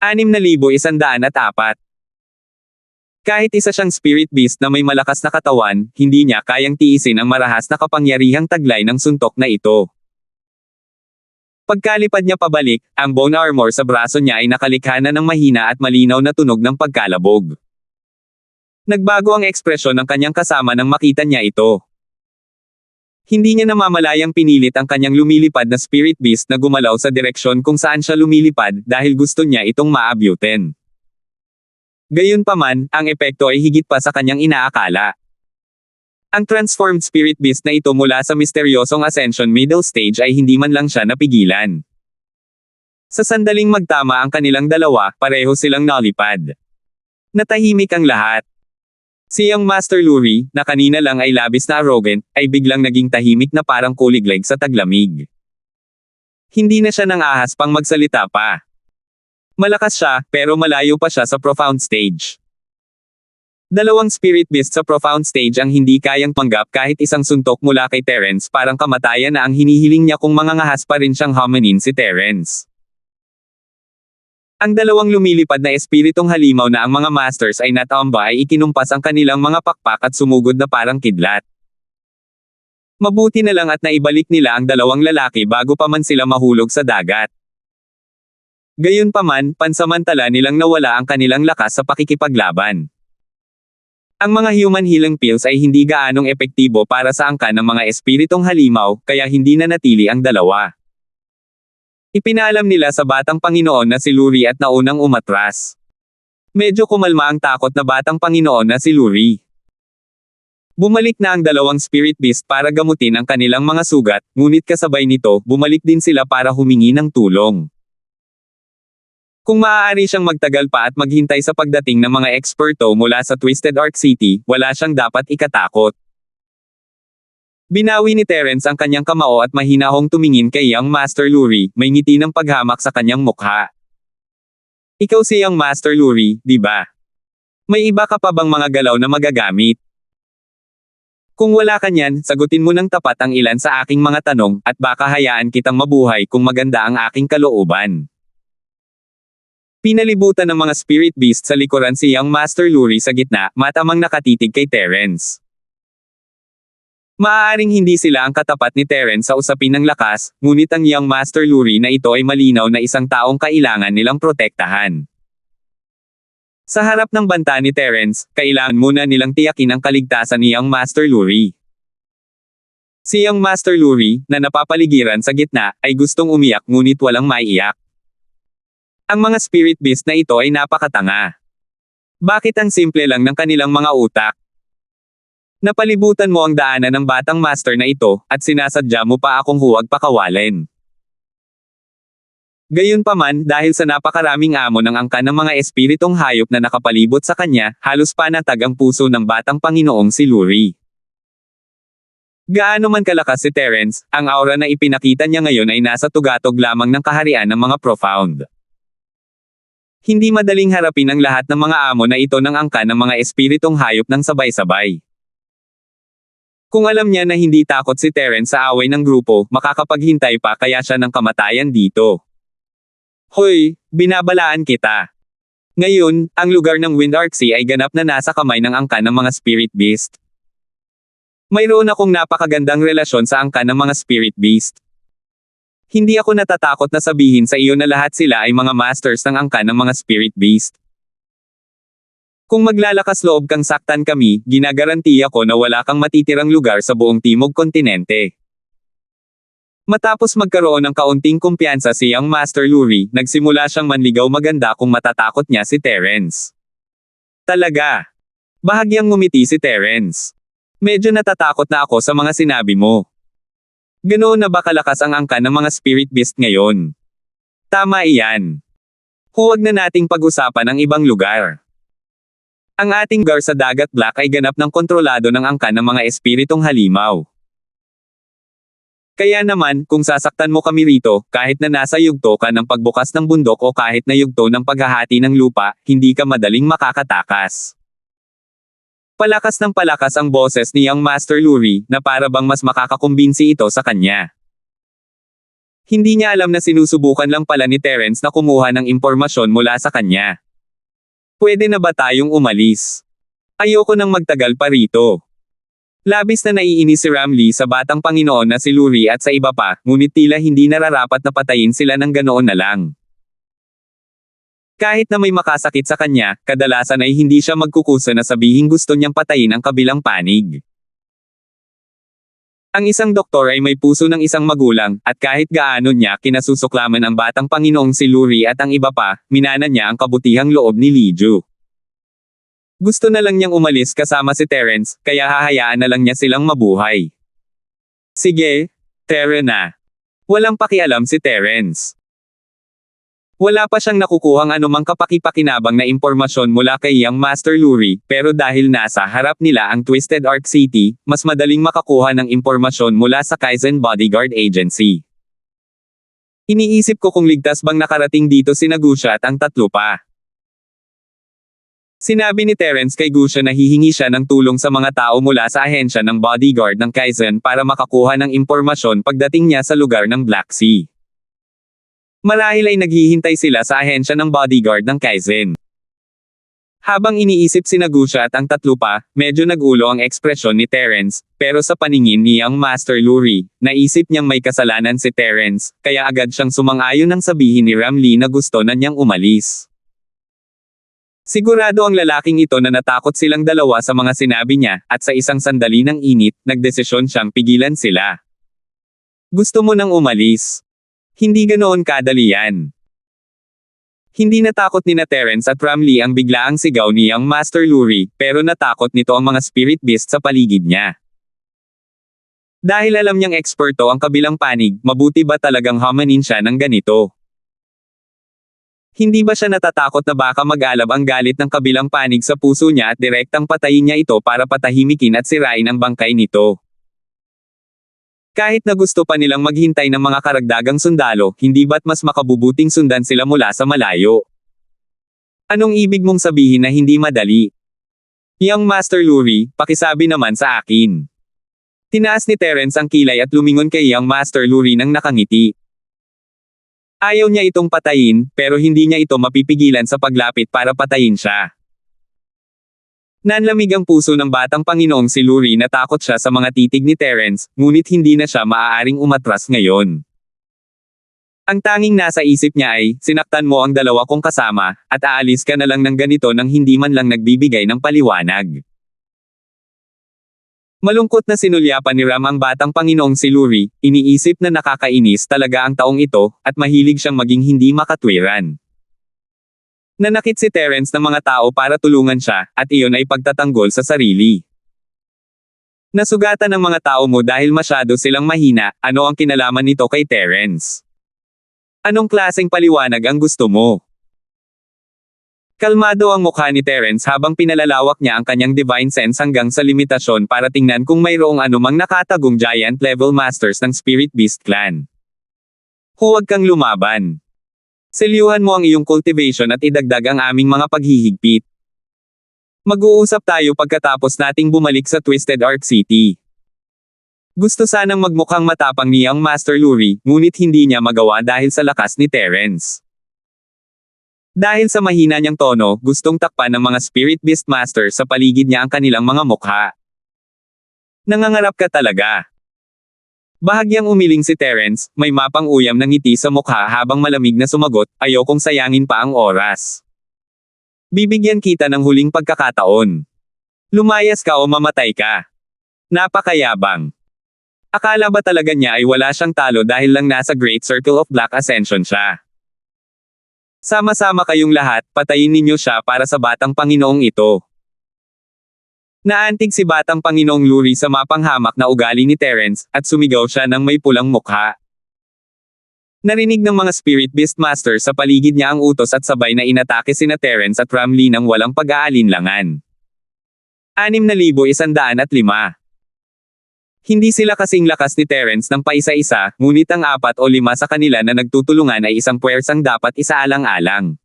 6,104. Kahit isa siyang Spirit Beast na may malakas na katawan, hindi niya kayang tiisin ang marahas na kapangyarihang taglay ng suntok na ito. Pagkalipad niya pabalik, ang bone armor sa braso niya ay nakalikha na ng mahina at malinaw na tunog ng pagkalabog. Nagbago ang ekspresyon ng kanyang kasama nang makita niya ito. Hindi niya namamalayang pinilit ang kanyang lumilipad na Spirit Beast na gumalaw sa direksyon kung saan siya lumilipad dahil gusto niya itong maabutin. Gayunpaman, ang epekto ay higit pa sa kanyang inaakala. Ang transformed Spirit Beast na ito mula sa misteryosong Ascension Middle Stage ay hindi man lang siya napigilan. Sa sandaling magtama ang kanilang dalawa, pareho silang nalipad. Natahimik ang lahat. Si Young Master Luri, na kanina lang ay labis na arrogant, ay biglang naging tahimik na parang kuliglig sa taglamig. Hindi na siya nang ahas pang magsalita pa. Malakas siya, pero malayo pa siya sa profound stage. Dalawang Spirit Beast sa profound stage ang hindi kayang panggap kahit isang suntok mula kay Terence, parang kamatayan na ang hinihiling niya kung mangangahas pa rin siyang hominin si Terence. Ang dalawang lumilipad na espiritong halimaw na ang mga masters ay natamba ay ikinumpas ang kanilang mga pakpak at sumugod na parang kidlat. Mabuti na lang at naibalik nila ang dalawang lalaki bago pa man sila mahulog sa dagat. Gayunpaman, pansamantala nilang nawala ang kanilang lakas sa pakikipaglaban. Ang mga human healing pills ay hindi gaanong epektibo para sa angkan ng mga espiritong halimaw, kaya hindi na natili ang dalawa. Ipinaalam nila sa batang Panginoon na si Luri at naunang umatras. Medyo kumalma ang takot na batang Panginoon na si Luri. Bumalik na ang dalawang Spirit Beast para gamutin ang kanilang mga sugat, ngunit kasabay nito, bumalik din sila para humingi ng tulong. Kung maaari siyang magtagal pa at maghintay sa pagdating ng mga eksperto mula sa Twisted Arc City, wala siyang dapat ikatakot. Binawi ni Terence ang kanyang kamao at mahinahong tumingin kay Young Master Luri, may ngiti ng paghamak sa kanyang mukha. Ikaw si Young Master Luri, di ba? May iba ka pa bang mga galaw na magagamit? Kung wala ka niyan, sagutin mo ng tapat ang ilan sa aking mga tanong, at baka hayaan kitang mabuhay kung maganda ang aking kalooban. Pinalibutan ng mga spirit beast sa likuran si Young Master Luri sa gitna, matamang nakatitig kay Terence. Maaaring hindi sila ang katapat ni Terence sa usapin ng lakas, ngunit ang Young Master Luri na ito ay malinaw na isang taong kailangan nilang protektahan. Sa harap ng banta ni Terence, kailangan muna nilang tiyakin ang kaligtasan ni Young Master Luri. Si Young Master Luri, na napapaligiran sa gitna, ay gustong umiyak ngunit walang maiiyak. Ang mga spirit beast na ito ay napakatanga. Bakit ang simple lang ng kanilang mga utak? Napalibutan mo ang daanan ng batang master na ito, at sinasadya mo pa akong huwag pakawalin. Gayunpaman, dahil sa napakaraming amo ng angkan ng mga espiritong hayop na nakapalibot sa kanya, halos panatag ang puso ng batang Panginoong si Luri. Gaano man kalakas si Terence, ang aura na ipinakita niya ngayon ay nasa tugatog lamang ng kaharian ng mga profound. Hindi madaling harapin ang lahat ng mga amo na ito ng angkan ng mga espiritong hayop ng sabay-sabay. Kung alam niya na hindi takot si Terence sa away ng grupo, makakapaghintay pa kaya siya ng kamatayan dito. Hoy, binabalaan kita. Ngayon, ang lugar ng Wind Arksea ay ganap na nasa kamay ng angkan ng mga spirit beast. Mayroon akong napakagandang relasyon sa angkan ng mga spirit beast. Hindi ako natatakot na sabihin sa iyo na lahat sila ay mga masters ng angkan ng mga spirit beast. Kung maglalakas loob kang saktan kami, ginagarantiya ko na wala kang matitirang lugar sa buong Timog Kontinente. Matapos magkaroon ng kaunting kumpiyansa si Young Master Luri, nagsimula siyang manligaw maganda kung matatakot niya si Terence. Talaga. Bahagyang ngumiti si Terence. Medyo natatakot na ako sa mga sinabi mo. Ganoon na ba kalakas ang angkan ng mga spirit beast ngayon? Tama iyan. Huwag na nating pag-usapan ang ibang lugar. Ang ating lugar sa Dagat Black ay ganap ng kontrolado ng angkan ng mga espiritong halimaw. Kaya naman, kung sasaktan mo kami rito, kahit na nasa yugto ka ng pagbukas ng bundok o kahit na yugto ng paghahati ng lupa, hindi ka madaling makakatakas. Palakas ng palakas ang boses ni Young Master Luri, na para bang mas makakakumbinsi ito sa kanya. Hindi niya alam na sinusubukan lang pala ni Terence na kumuha ng impormasyon mula sa kanya. Pwede na ba tayong umalis? Ayoko nang magtagal pa rito. Labis na naiinis si Ramlee sa batang Panginoon na si Luri at sa iba pa, ngunit tila hindi nararapat na patayin sila ng ganoon na lang. Kahit na may makasakit sa kanya, kadalasan ay hindi siya magkukusa na sabihing gusto niyang patayin ang kabilang panig. Ang isang doktor ay may puso ng isang magulang, at kahit gaano niya kinasusuklaman ang batang Panginoong si Luri at ang iba pa, minana niya ang kabutihang loob ni Liju. Gusto na lang niyang umalis kasama si Terence, kaya hahayaan na lang niya silang mabuhay. Sige, Terence na. Walang pakialam si Terence. Wala pa siyang nakukuhang anumang kapaki-pakinabang na impormasyon mula kay Young Master Luri, pero dahil nasa harap nila ang Twisted Arc City, mas madaling makakuha ng impormasyon mula sa Kaizen Bodyguard Agency. Iniisip ko kung ligtas bang nakarating dito si Gusha at ang tatlo pa. Sinabi ni Terence kay Gusha na hihingi siya ng tulong sa mga tao mula sa ahensya ng bodyguard ng Kaizen para makakuha ng impormasyon pagdating niya sa lugar ng Black Sea. Marahil ay naghihintay sila sa ahensya ng bodyguard ng Kaizen. Habang iniisip si Gusha at ang tatlo pa, medyo nagulo ang ekspresyon ni Terence, pero sa paningin ni Young Master Luri, naisip niyang may kasalanan si Terence, kaya agad siyang sumang-ayon nang sabihin ni Ramlee na gusto na niyang umalis. Sigurado ang lalaking ito na natakot silang dalawa sa mga sinabi niya, at sa isang sandali ng init, nagdesisyon siyang pigilan sila. Gusto mo nang umalis? Hindi ganoon kadali yan. Hindi natakot ni Terence at Ramlee ang biglaang sigaw ni Young Master Luri, pero natakot nito ang mga spirit beast sa paligid niya. Dahil alam niyang eksperto ang kabilang panig, mabuti ba talagang hamanin siya ng ganito? Hindi ba siya natatakot na baka mag-alab ang galit ng kabilang panig sa puso niya at direktang patayin niya ito para patahimikin at sirain ang bangkay nito? Kahit na gusto pa nilang maghintay ng mga karagdagang sundalo, hindi ba't mas makabubuting sundan sila mula sa malayo? Anong ibig mong sabihin na hindi madali? Young Master Luri, pakisabi naman sa akin. Tinaas ni Terence ang kilay at lumingon kay Young Master Luri nang nakangiti. Ayaw niya itong patayin, pero hindi niya ito mapipigilan sa paglapit para patayin siya. Nanlamig ang puso ng batang Panginoong si Luri na takot siya sa mga titig ni Terence, ngunit hindi na siya maaaring umatras ngayon. Ang tanging nasa isip niya ay, sinaktan mo ang dalawa kong kasama, at aalis ka na lang ng ganito nang hindi man lang nagbibigay ng paliwanag. Malungkot na sinulyapan ni Ram ang batang Panginoong si Luri, iniisip na nakakainis talaga ang taong ito, at mahilig siyang maging hindi makatwiran. Nanakit si Terence ng mga tao para tulungan siya, at iyon ay pagtatanggol sa sarili. Nasugatan ng mga tao mo dahil masyado silang mahina, ano ang kinalaman nito kay Terence? Anong klaseng paliwanag ang gusto mo? Kalmado ang mukha ni Terence habang pinalalawak niya ang kanyang divine sense hanggang sa limitasyon para tingnan kung mayroong anumang nakatagong giant-level masters ng Spirit Beast Clan. Huwag kang lumaban. Selyuhan mo ang iyong cultivation at idagdag ang aming mga paghihigpit. Mag-uusap tayo pagkatapos nating bumalik sa Twisted Arc City. Gusto sanang magmukhang matapang ni Young Master Luri, ngunit hindi niya magawa dahil sa lakas ni Terence. Dahil sa mahina niyang tono, gustong takpan ng mga Spirit Beast Masters sa paligid niya ang kanilang mga mukha. Nangangarap ka talaga. Bahagyang umiling si Terence, may mapang uyam ng ngiti sa mukha habang malamig na sumagot, ayokong sayangin pa ang oras. Bibigyan kita ng huling pagkakataon. Lumayas ka o mamatay ka. Napakayabang. Akala ba talaga niya ay wala siyang talo dahil lang nasa Great Circle of Black Ascension siya? Sama-sama kayong lahat, patayin ninyo siya para sa batang Panginoong ito. Naantig si batang Panginoong Luri sa mapanghamak na ugali ni Terence, at sumigaw siya ng may pulang mukha. Narinig ng mga Spirit Beast Master sa paligid niya ang utos at sabay na inatake sina Terence at Ramlee nang walang pag-aalinlangan. 6,105. Hindi sila kasing lakas ni Terence ng paisa-isa, ngunit ang 4 o 5 sa kanila na nagtutulungan ay isang puwersang dapat isaalang-alang.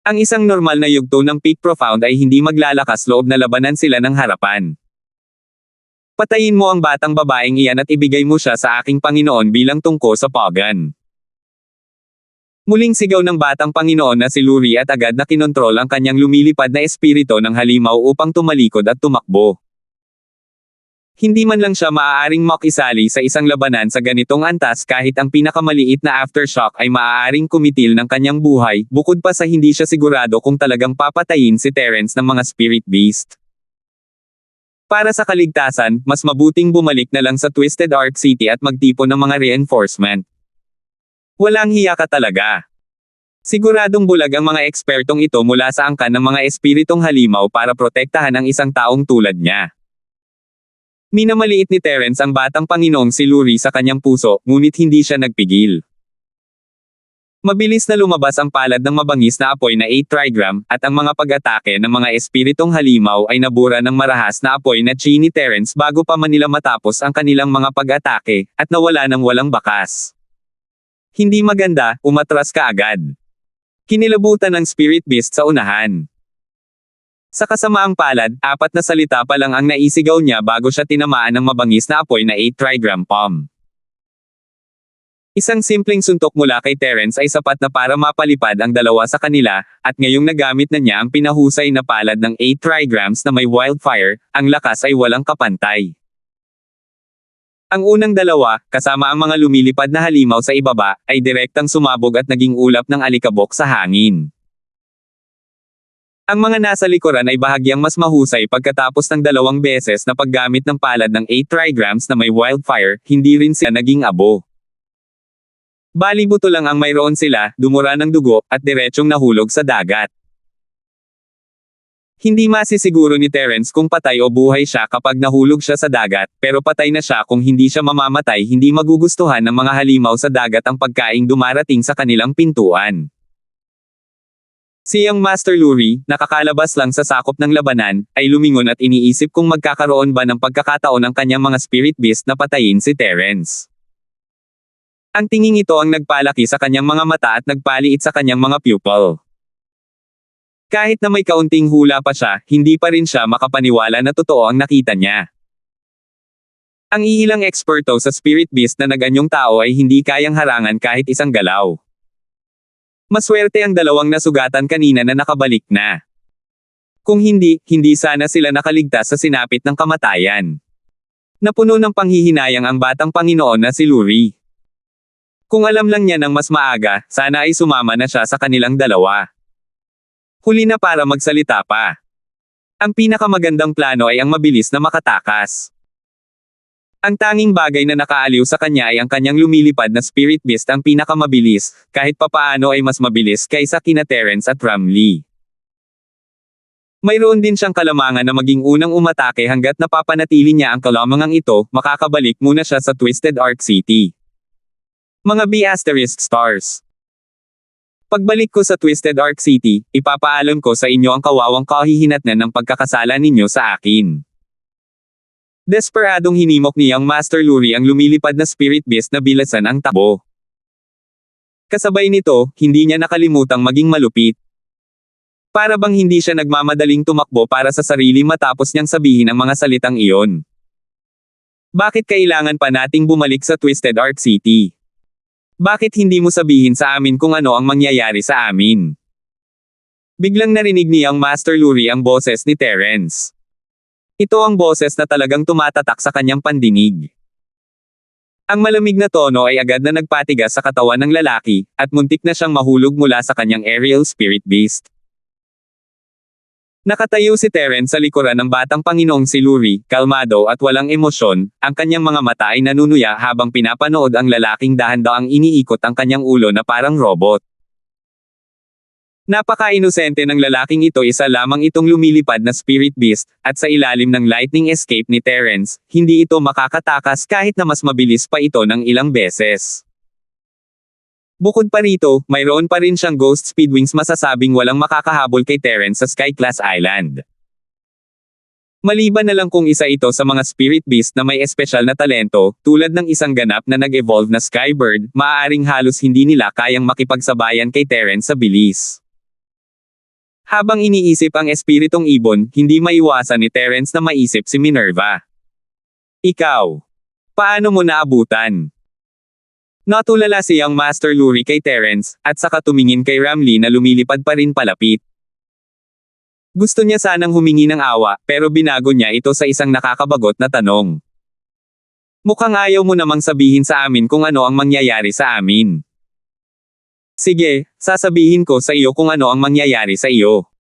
Ang isang normal na yugto ng Peak Profound ay hindi maglalakas loob na labanan sila ng harapan. Patayin mo ang batang babaeng iyan at ibigay mo siya sa aking Panginoon bilang tungko sa pagan. Muling sigaw ng batang Panginoon na si Luri at agad na kinontrol ang kanyang lumilipad na espiritu ng halimaw upang tumalikod at tumakbo. Hindi man lang siya maaaring makisali sa isang labanan sa ganitong antas kahit ang pinakamaliit na aftershock ay maaaring kumitil ng kanyang buhay, bukod pa sa hindi siya sigurado kung talagang papatayin si Terence ng mga Spirit Beast. Para sa kaligtasan, mas mabuting bumalik na lang sa Twisted Arc City at magtipon ng mga reinforcement. Walang hiya ka talaga. Siguradong bulag ang mga ekspertong ito mula sa angkan ng mga espiritong halimaw para protektahan ang isang taong tulad niya. Minamaliit ni Terence ang batang Panginoong si Luri sa kanyang puso, ngunit hindi siya nagpigil. Mabilis na lumabas ang palad ng mabangis na apoy na 8 trigram, at ang mga pag-atake ng mga espiritong halimaw ay nabura ng marahas na apoy na chi ni Terence bago pa man nila matapos ang kanilang mga pag-atake, at nawala ng walang bakas. Hindi maganda, umatras ka agad. Kinilabutan ng Spirit Beast sa unahan. Sa kasamaang palad, 4 na salita pa lang ang naisigaw niya bago siya tinamaan ng mabangis na apoy na 8 trigram bomb. Isang simpleng suntok mula kay Terence ay sapat na para mapalipad ang dalawa sa kanila, at ngayong nagamit na niya ang pinahusay na palad ng 8 trigrams na may wildfire, ang lakas ay walang kapantay. Ang unang dalawa, kasama ang mga lumilipad na halimaw sa ibaba, ay direktang sumabog at naging ulap ng alikabok sa hangin. Ang mga nasa likuran ay bahagyang mas mahusay pagkatapos ng 2 beses na paggamit ng palad ng 8 trigrams na may wildfire, hindi rin sila naging abo. Bali buto lang ang mayroon sila, dumura ng dugo, at diretsong nahulog sa dagat. Hindi masisiguro ni Terence kung patay o buhay siya kapag nahulog siya sa dagat, pero patay na siya kung hindi siya mamamatay. Hindi magugustuhan ng mga halimaw sa dagat ang pagkaing dumarating sa kanilang pintuan. Si Young Master Luri, nakakalabas lang sa sakop ng labanan, ay lumingon at iniisip kung magkakaroon ba ng pagkakataon ng kanyang mga spirit beast na patayin si Terence. Ang tinging ito ang nagpalaki sa kanyang mga mata at nagpaliit sa kanyang mga pupil. Kahit na may kaunting hula pa siya, hindi pa rin siya makapaniwala na totoo ang nakita niya. Ang iilang eksperto sa spirit beast na naganyong tao ay hindi kayang harangan kahit isang galaw. Maswerte ang dalawang nasugatan kanina na nakabalik na. Kung hindi sana sila nakaligtas sa sinapit ng kamatayan. Napuno ng panghihinayang ang batang Panginoon na si Luri. Kung alam lang niya ng mas maaga, sana ay sumama na siya sa kanilang dalawa. Huli na para magsalita pa. Ang pinakamagandang plano ay ang mabilis na makatakas. Ang tanging bagay na nakaaliw sa kanya ay ang kanyang lumilipad na spirit beast ang pinakamabilis, kahit papaano ay mas mabilis kaysa kina Terence at Ramlee. Mayroon din siyang kalamangan na maging unang umatake hanggat napapanatili niya ang kalamangang ito, makakabalik muna siya sa Twisted Arc City. Mga B***stars. Pagbalik ko sa Twisted Arc City, ipapaalam ko sa inyo ang kawawang kahihinatnan ng pagkakasala ninyo sa akin. Desperadong hinimok ni Young Master Luri ang lumilipad na spirit beast na bilasan ang takbo. Kasabay nito, hindi niya nakalimutang maging malupit. Para bang hindi siya nagmamadaling tumakbo para sa sarili matapos niyang sabihin ang mga salitang iyon. Bakit kailangan pa nating bumalik sa Twisted Arc City? Bakit hindi mo sabihin sa amin kung ano ang mangyayari sa amin? Biglang narinig ni Young Master Luri ang boses ni Terence. Ito ang boses na talagang tumatatak sa kanyang pandinig. Ang malamig na tono ay agad na nagpatigas sa katawan ng lalaki, at muntik na siyang mahulog mula sa kanyang aerial spirit beast. Nakatayo si Terence sa likuran ng batang Panginoong si Luri, kalmado at walang emosyon, ang kanyang mga mata ay nanunuya habang pinapanood ang lalaking dahan-daang iniikot ang kanyang ulo na parang robot. Napaka-inosente ng lalaking ito, isa lamang itong lumilipad na spirit beast, at sa ilalim ng lightning escape ni Terence, hindi ito makakatakas kahit na mas mabilis pa ito ng ilang beses. Bukod pa rito, mayroon pa rin siyang ghost speed wings, masasabing walang makakahabol kay Terence sa Sky Class Island. Maliban na lang kung isa ito sa mga spirit beast na may espesyal na talento, tulad ng isang ganap na nag-evolve na Skybird, maaaring halos hindi nila kayang makipagsabayan kay Terence sa bilis. Habang iniisip ang espiritong ibon, hindi maiwasan ni Terence na maisip si Minerva. Ikaw. Paano mo naabutan? Natulala si Young Master Luri kay Terence, at saka tumingin kay Ramlee na lumilipad pa rin palapit. Gusto niya sanang humingi ng awa, pero binago niya ito sa isang nakakabagot na tanong. Mukhang ayaw mo namang sabihin sa amin kung ano ang mangyayari sa amin. Sige, sasabihin ko sa iyo kung ano ang mangyayari sa iyo.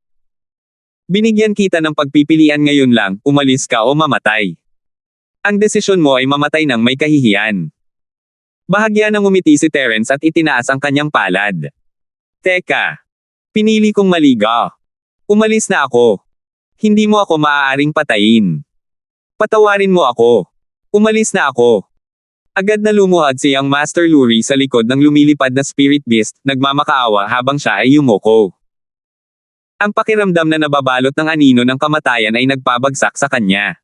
Binigyan kita ng pagpipilian ngayon lang, umalis ka o mamatay. Ang desisyon mo ay mamatay ng may kahihiyan. Bahagya ng umiti si Terence at itinaas ang kanyang palad. Teka. Pinili kong maligaw. Umalis na ako. Hindi mo ako maaaring patayin. Patawarin mo ako. Umalis na ako. Agad na lumuhad si Young Master Luri sa likod ng lumilipad na spirit beast, nagmamakaawa habang siya ay yumuko. Ang pakiramdam na nababalot ng anino ng kamatayan ay nagpabagsak sa kanya.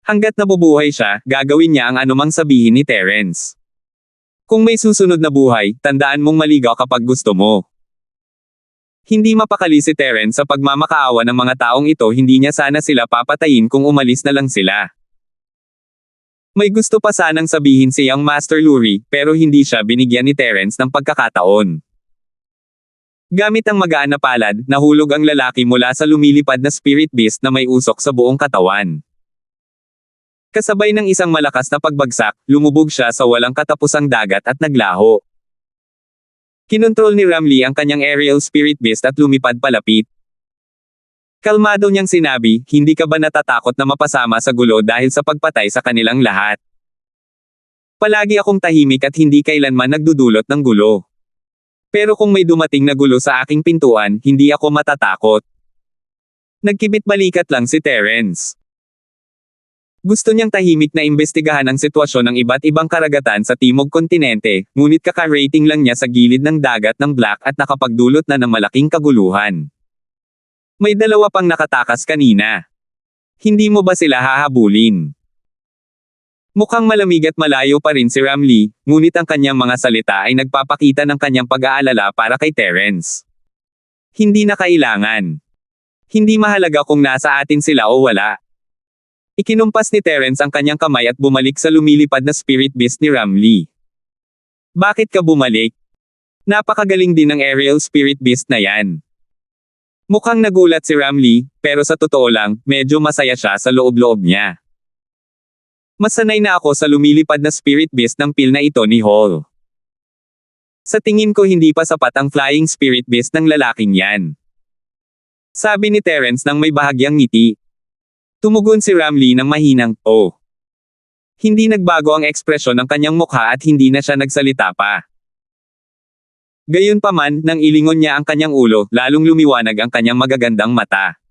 Hanggat nabubuhay siya, gagawin niya ang anumang sabihin ni Terence. Kung may susunod na buhay, tandaan mong maligaw kapag gusto mo. Hindi mapakali si Terence sa pagmamakaawa ng mga taong ito, hindi niya sana sila papatayin kung umalis na lang sila. May gusto pa sanang sabihin si Young Master Luri, pero hindi siya binigyan ni Terence ng pagkakataon. Gamit ang magaan na palad, nahulog ang lalaki mula sa lumilipad na spirit beast na may usok sa buong katawan. Kasabay ng isang malakas na pagbagsak, lumubog siya sa walang katapusang dagat at naglaho. Kinontrol ni Ramlee ang kanyang aerial spirit beast at lumipad palapit. Kalmado niyang sinabi, hindi ka ba natatakot na mapasama sa gulo dahil sa pagpatay sa kanilang lahat? Palagi akong tahimik at hindi kailanman nagdudulot ng gulo. Pero kung may dumating na gulo sa aking pintuan, hindi ako matatakot. Nagkibit balikat lang si Terence. Gusto niyang tahimik na imbestigahan ang sitwasyon ng iba't ibang karagatan sa Timog Kontinente, ngunit kaka-rating lang niya sa gilid ng dagat ng Black at nakapagdulot na ng malaking kaguluhan. May dalawa pang nakatakas kanina. Hindi mo ba sila hahabulin? Mukhang malamig at malayo pa rin si Ramlee, ngunit ang kanyang mga salita ay nagpapakita ng kanyang pag-aalala para kay Terence. Hindi na kailangan. Hindi mahalaga kung nasa atin sila o wala. Ikinumpas ni Terence ang kanyang kamay at bumalik sa lumilipad na spirit beast ni Ramlee. Bakit ka bumalik? Napakagaling din ng aerial spirit beast na yan. Mukhang nagulat si Ramlee, pero sa totoo lang, medyo masaya siya sa loob-loob niya. Mas sanay na ako sa lumilipad na spirit beast ng pil na ito ni Hall. Sa tingin ko hindi pa sapat ang flying spirit beast ng lalaking yan. Sabi ni Terence nang may bahagyang ngiti. Tumugon si Ramlee ng mahinang, oh. Hindi nagbago ang ekspresyon ng kanyang mukha at hindi na siya nagsalita pa. Gayunpaman, nang ilingon niya ang kanyang ulo, lalong lumiwanag ang kanyang magagandang mata.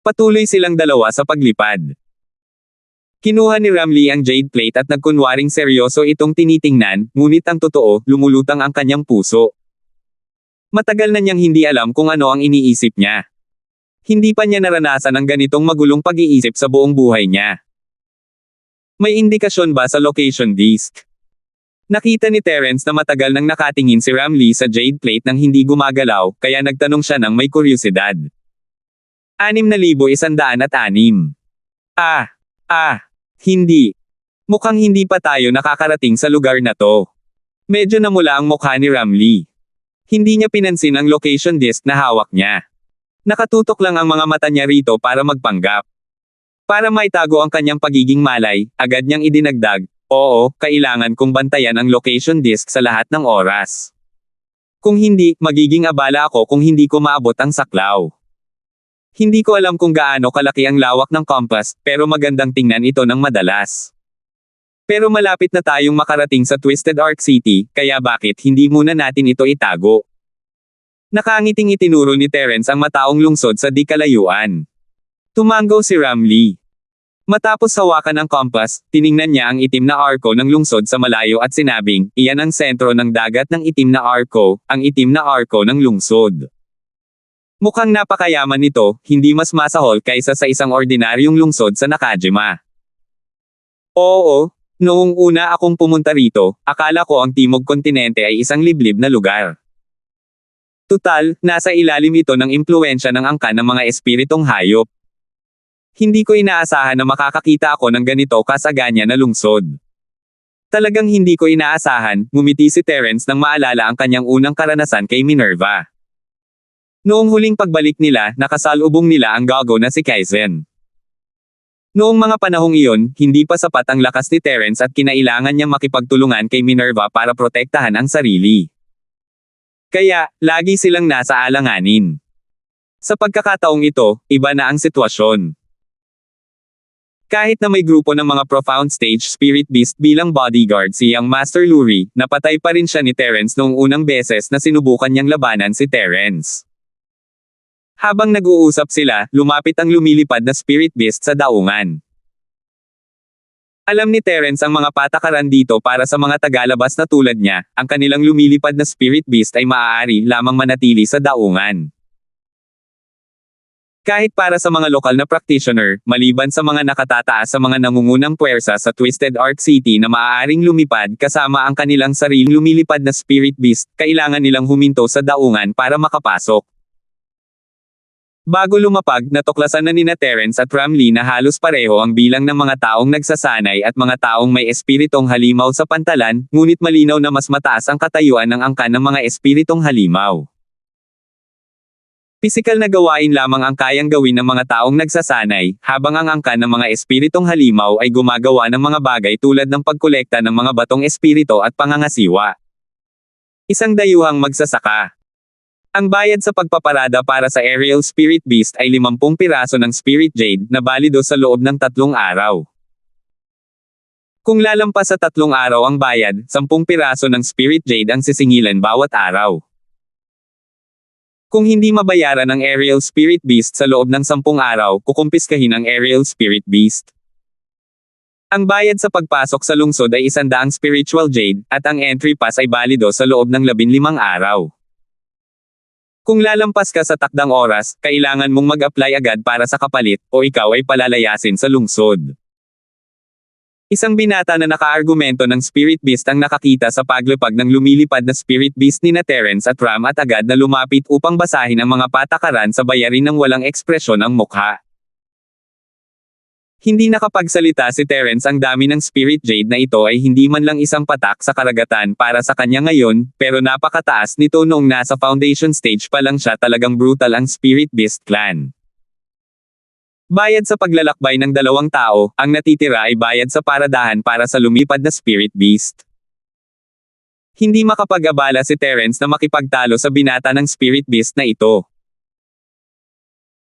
Patuloy silang dalawa sa paglipad. Kinuha ni Ramlee ang jade plate at nagkunwaring seryoso itong tinitingnan, ngunit ang totoo, lumulutang ang kanyang puso. Matagal na niyang hindi alam kung ano ang iniisip niya. Hindi pa niya naranasan ang ganitong magulong pag-iisip sa buong buhay niya. May indikasyon ba sa location disk? Nakita ni Terence na matagal nang nakatingin si Ramlee sa jade plate nang hindi gumagalaw, kaya nagtanong siya ng may kuryosidad. 6,106. Hindi. Mukhang hindi pa tayo nakakarating sa lugar na to. Medyo namula ang mukha ni Ramlee. Hindi niya pinansin ang location disk na hawak niya. Nakatutok lang ang mga mata niya rito para magpanggap. Para maitago ang kanyang pagiging malay, agad niyang idinagdag, oo, kailangan kong bantayan ang location disk sa lahat ng oras. Kung hindi, magiging abala ako kung hindi ko maabot ang saklaw. Hindi ko alam kung gaano kalaki ang lawak ng compass, pero magandang tingnan ito ng madalas. Pero malapit na tayong makarating sa Twisted Arc City, kaya bakit hindi muna natin ito itago? Nakangiting itinuro ni Terence ang mataong lungsod sa di kalayuan. Tumango si Ramlee. Matapos hawakan ang compass, tiningnan niya ang itim na arko ng lungsod sa malayo at sinabing, iyan ang sentro ng dagat ng itim na arko, ang itim na arko ng lungsod. Mukhang napakayaman nito, hindi mas masahol kaysa sa isang ordinaryong lungsod sa Nakajima. Oo, noong una akong pumunta rito, akala ko ang Timog Kontinente ay isang liblib na lugar. Tutal, nasa ilalim ito ng impluwensya ng angkan ng mga espiritong hayop. Hindi ko inaasahan na makakakita ako ng ganito kasaganya na lungsod. Talagang hindi ko inaasahan, ngumiti si Terence nang maalala ang kanyang unang karanasan kay Minerva. Noong huling pagbalik nila, nakasalubong nila ang gago na si Kaizen. Noong mga panahong iyon, hindi pa sapat ang lakas ni Terence at kinailangan niyang makipagtulungan kay Minerva para protektahan ang sarili. Kaya, lagi silang nasa alanganin. Sa pagkakataong ito, iba na ang sitwasyon. Kahit na may grupo ng mga profound stage spirit beast bilang bodyguard si Young Master Luri, napatay pa rin siya ni Terence noong unang beses na sinubukan niyang labanan si Terence. Habang nag-uusap sila, lumapit ang lumilipad na spirit beast sa daungan. Alam ni Terence ang mga patakaran dito para sa mga tagalabas na tulad niya, ang kanilang lumilipad na spirit beast ay maaari lamang manatili sa daungan. Kahit para sa mga lokal na practitioner, maliban sa mga nakatataas sa mga nangungunang puwersa sa Twisted Arc City na maaaring lumipad kasama ang kanilang sariling lumilipad na spirit beast, kailangan nilang huminto sa daungan para makapasok. Bago lumapag, natuklasan na nina Terence at Ramlee na halos pareho ang bilang ng mga taong nagsasanay at mga taong may espiritong halimaw sa pantalan, ngunit malinaw na mas mataas ang katayuan ng angkan ng mga espiritong halimaw. Pisikal na gawain lamang ang kayang gawin ng mga taong nagsasanay, habang ang angkan ng mga espiritong halimaw ay gumagawa ng mga bagay tulad ng pagkolekta ng mga batong espirito at pangangasiwa. Isang dayuhang magsasaka. Ang bayad sa pagpaparada para sa aerial spirit beast ay 50 piraso ng spirit jade na balido sa loob ng 3 araw. Kung lalampas sa 3 araw ang bayad, 10 piraso ng spirit jade ang sisingilan bawat araw. Kung hindi mabayaran ang aerial spirit beast sa loob ng 10 araw, kukumpiskahin ang aerial spirit beast. Ang bayad sa pagpasok sa lungsod ay 100 spiritual jade, at ang entry pass ay balido sa loob ng 15 araw. Kung lalampas ka sa takdang oras, kailangan mong mag-apply agad para sa kapalit, o ikaw ay palalayasin sa lungsod. Isang binata na nakaargumento ng Spirit Beast ang nakakita sa paglipad ng lumilipad na Spirit Beast ni Terence at Ram at agad na lumapit upang basahin ang mga patakaran sa bayarin ng walang ekspresyon ang mukha. Hindi nakapagsalita si Terence. Ang dami ng Spirit Jade na ito ay hindi man lang isang patak sa karagatan para sa kanya ngayon, pero napakataas nito noong nasa foundation stage pa lang siya. Talagang brutal ang Spirit Beast clan. Bayad sa paglalakbay ng 2 tao, ang natitira ay bayad sa paradahan para sa lumipad na Spirit Beast. Hindi makapag-abala si Terence na makipagtalo sa binata ng Spirit Beast na ito.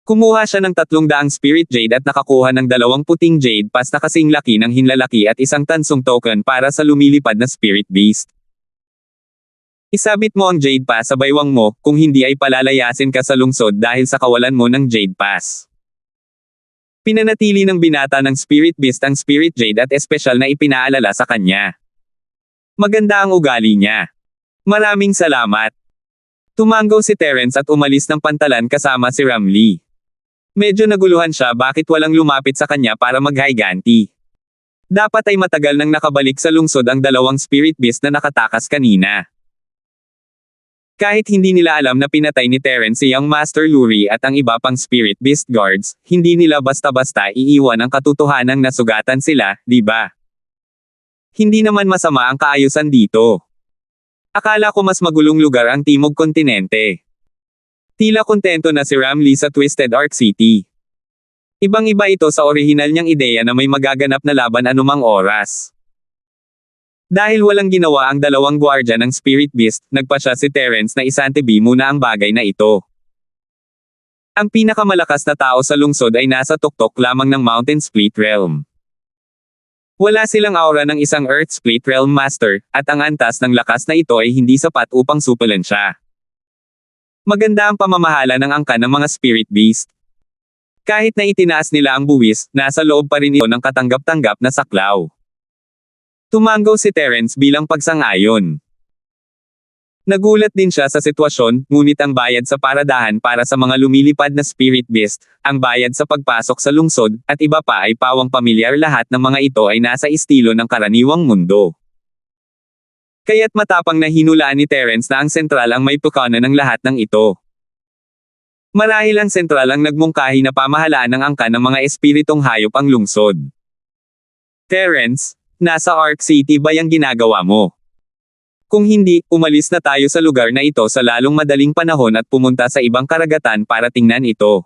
Kumuha siya ng 300 Spirit Jade at nakakuha ng 2 puting Jade Pass na kasing laki ng hinlalaki at isang tansong token para sa lumilipad na Spirit Beast. Isabit mo ang Jade Pass sa baywang mo, kung hindi ay palalayasin ka sa lungsod dahil sa kawalan mo ng Jade Pass. Pinanatili ng binata ng Spirit Beast ang Spirit Jade at espesyal na ipinaalala sa kanya. Maganda ang ugali niya. Maraming salamat. Tumanggaw si Terence at umalis ng pantalan kasama si Ramlee. Medyo naguluhan siya bakit walang lumapit sa kanya para maghiganti. Dapat ay matagal nang nakabalik sa lungsod ang 2 Spirit Beast na nakatakas kanina. Kahit hindi nila alam na pinatay ni Terence si Young Master Luri at ang iba pang Spirit Beast Guards, hindi nila basta-basta iiwan ang katotohanang nasugatan sila, di ba? Hindi naman masama ang kaayusan dito. Akala ko mas magulong lugar ang Timog Kontinente. Tila kontento na si Ramlee sa Twisted Arc City. Ibang-iba ito sa orihinal niyang ideya na may magaganap na laban anumang oras. Dahil walang ginawa ang 2 gwardya ng Spirit Beast, nagpasya si Terence na isantabi muna ang bagay na ito. Ang pinakamalakas na tao sa lungsod ay nasa tuktok lamang ng Mountain Split Realm. Wala silang aura ng isang Earth Split Realm Master, at ang antas ng lakas na ito ay hindi sapat upang supulan siya. Maganda ang pamamahala ng angkan ng mga Spirit Beast. Kahit na itinaas nila ang buwis, nasa loob pa rin ito ng katanggap-tanggap na saklaw. Tumanggaw si Terence bilang pagsang-ayon. Nagulat din siya sa sitwasyon, ngunit ang bayad sa paradahan para sa mga lumilipad na Spirit Beast, ang bayad sa pagpasok sa lungsod, at iba pa ay pawang pamilyar. Lahat ng mga ito ay nasa estilo ng karaniwang mundo. Kaya't matapang na hinulaan ni Terence na ang sentral ang may pukana ng lahat ng ito. Marahil ang sentral ang nagmungkahi na pamahalaan ng angkan ng mga espiritong hayop ang lungsod. Terence, nasa Arc City ba yung ginagawa mo? Kung hindi, umalis na tayo sa lugar na ito sa lalong madaling panahon at pumunta sa ibang karagatan para tingnan ito.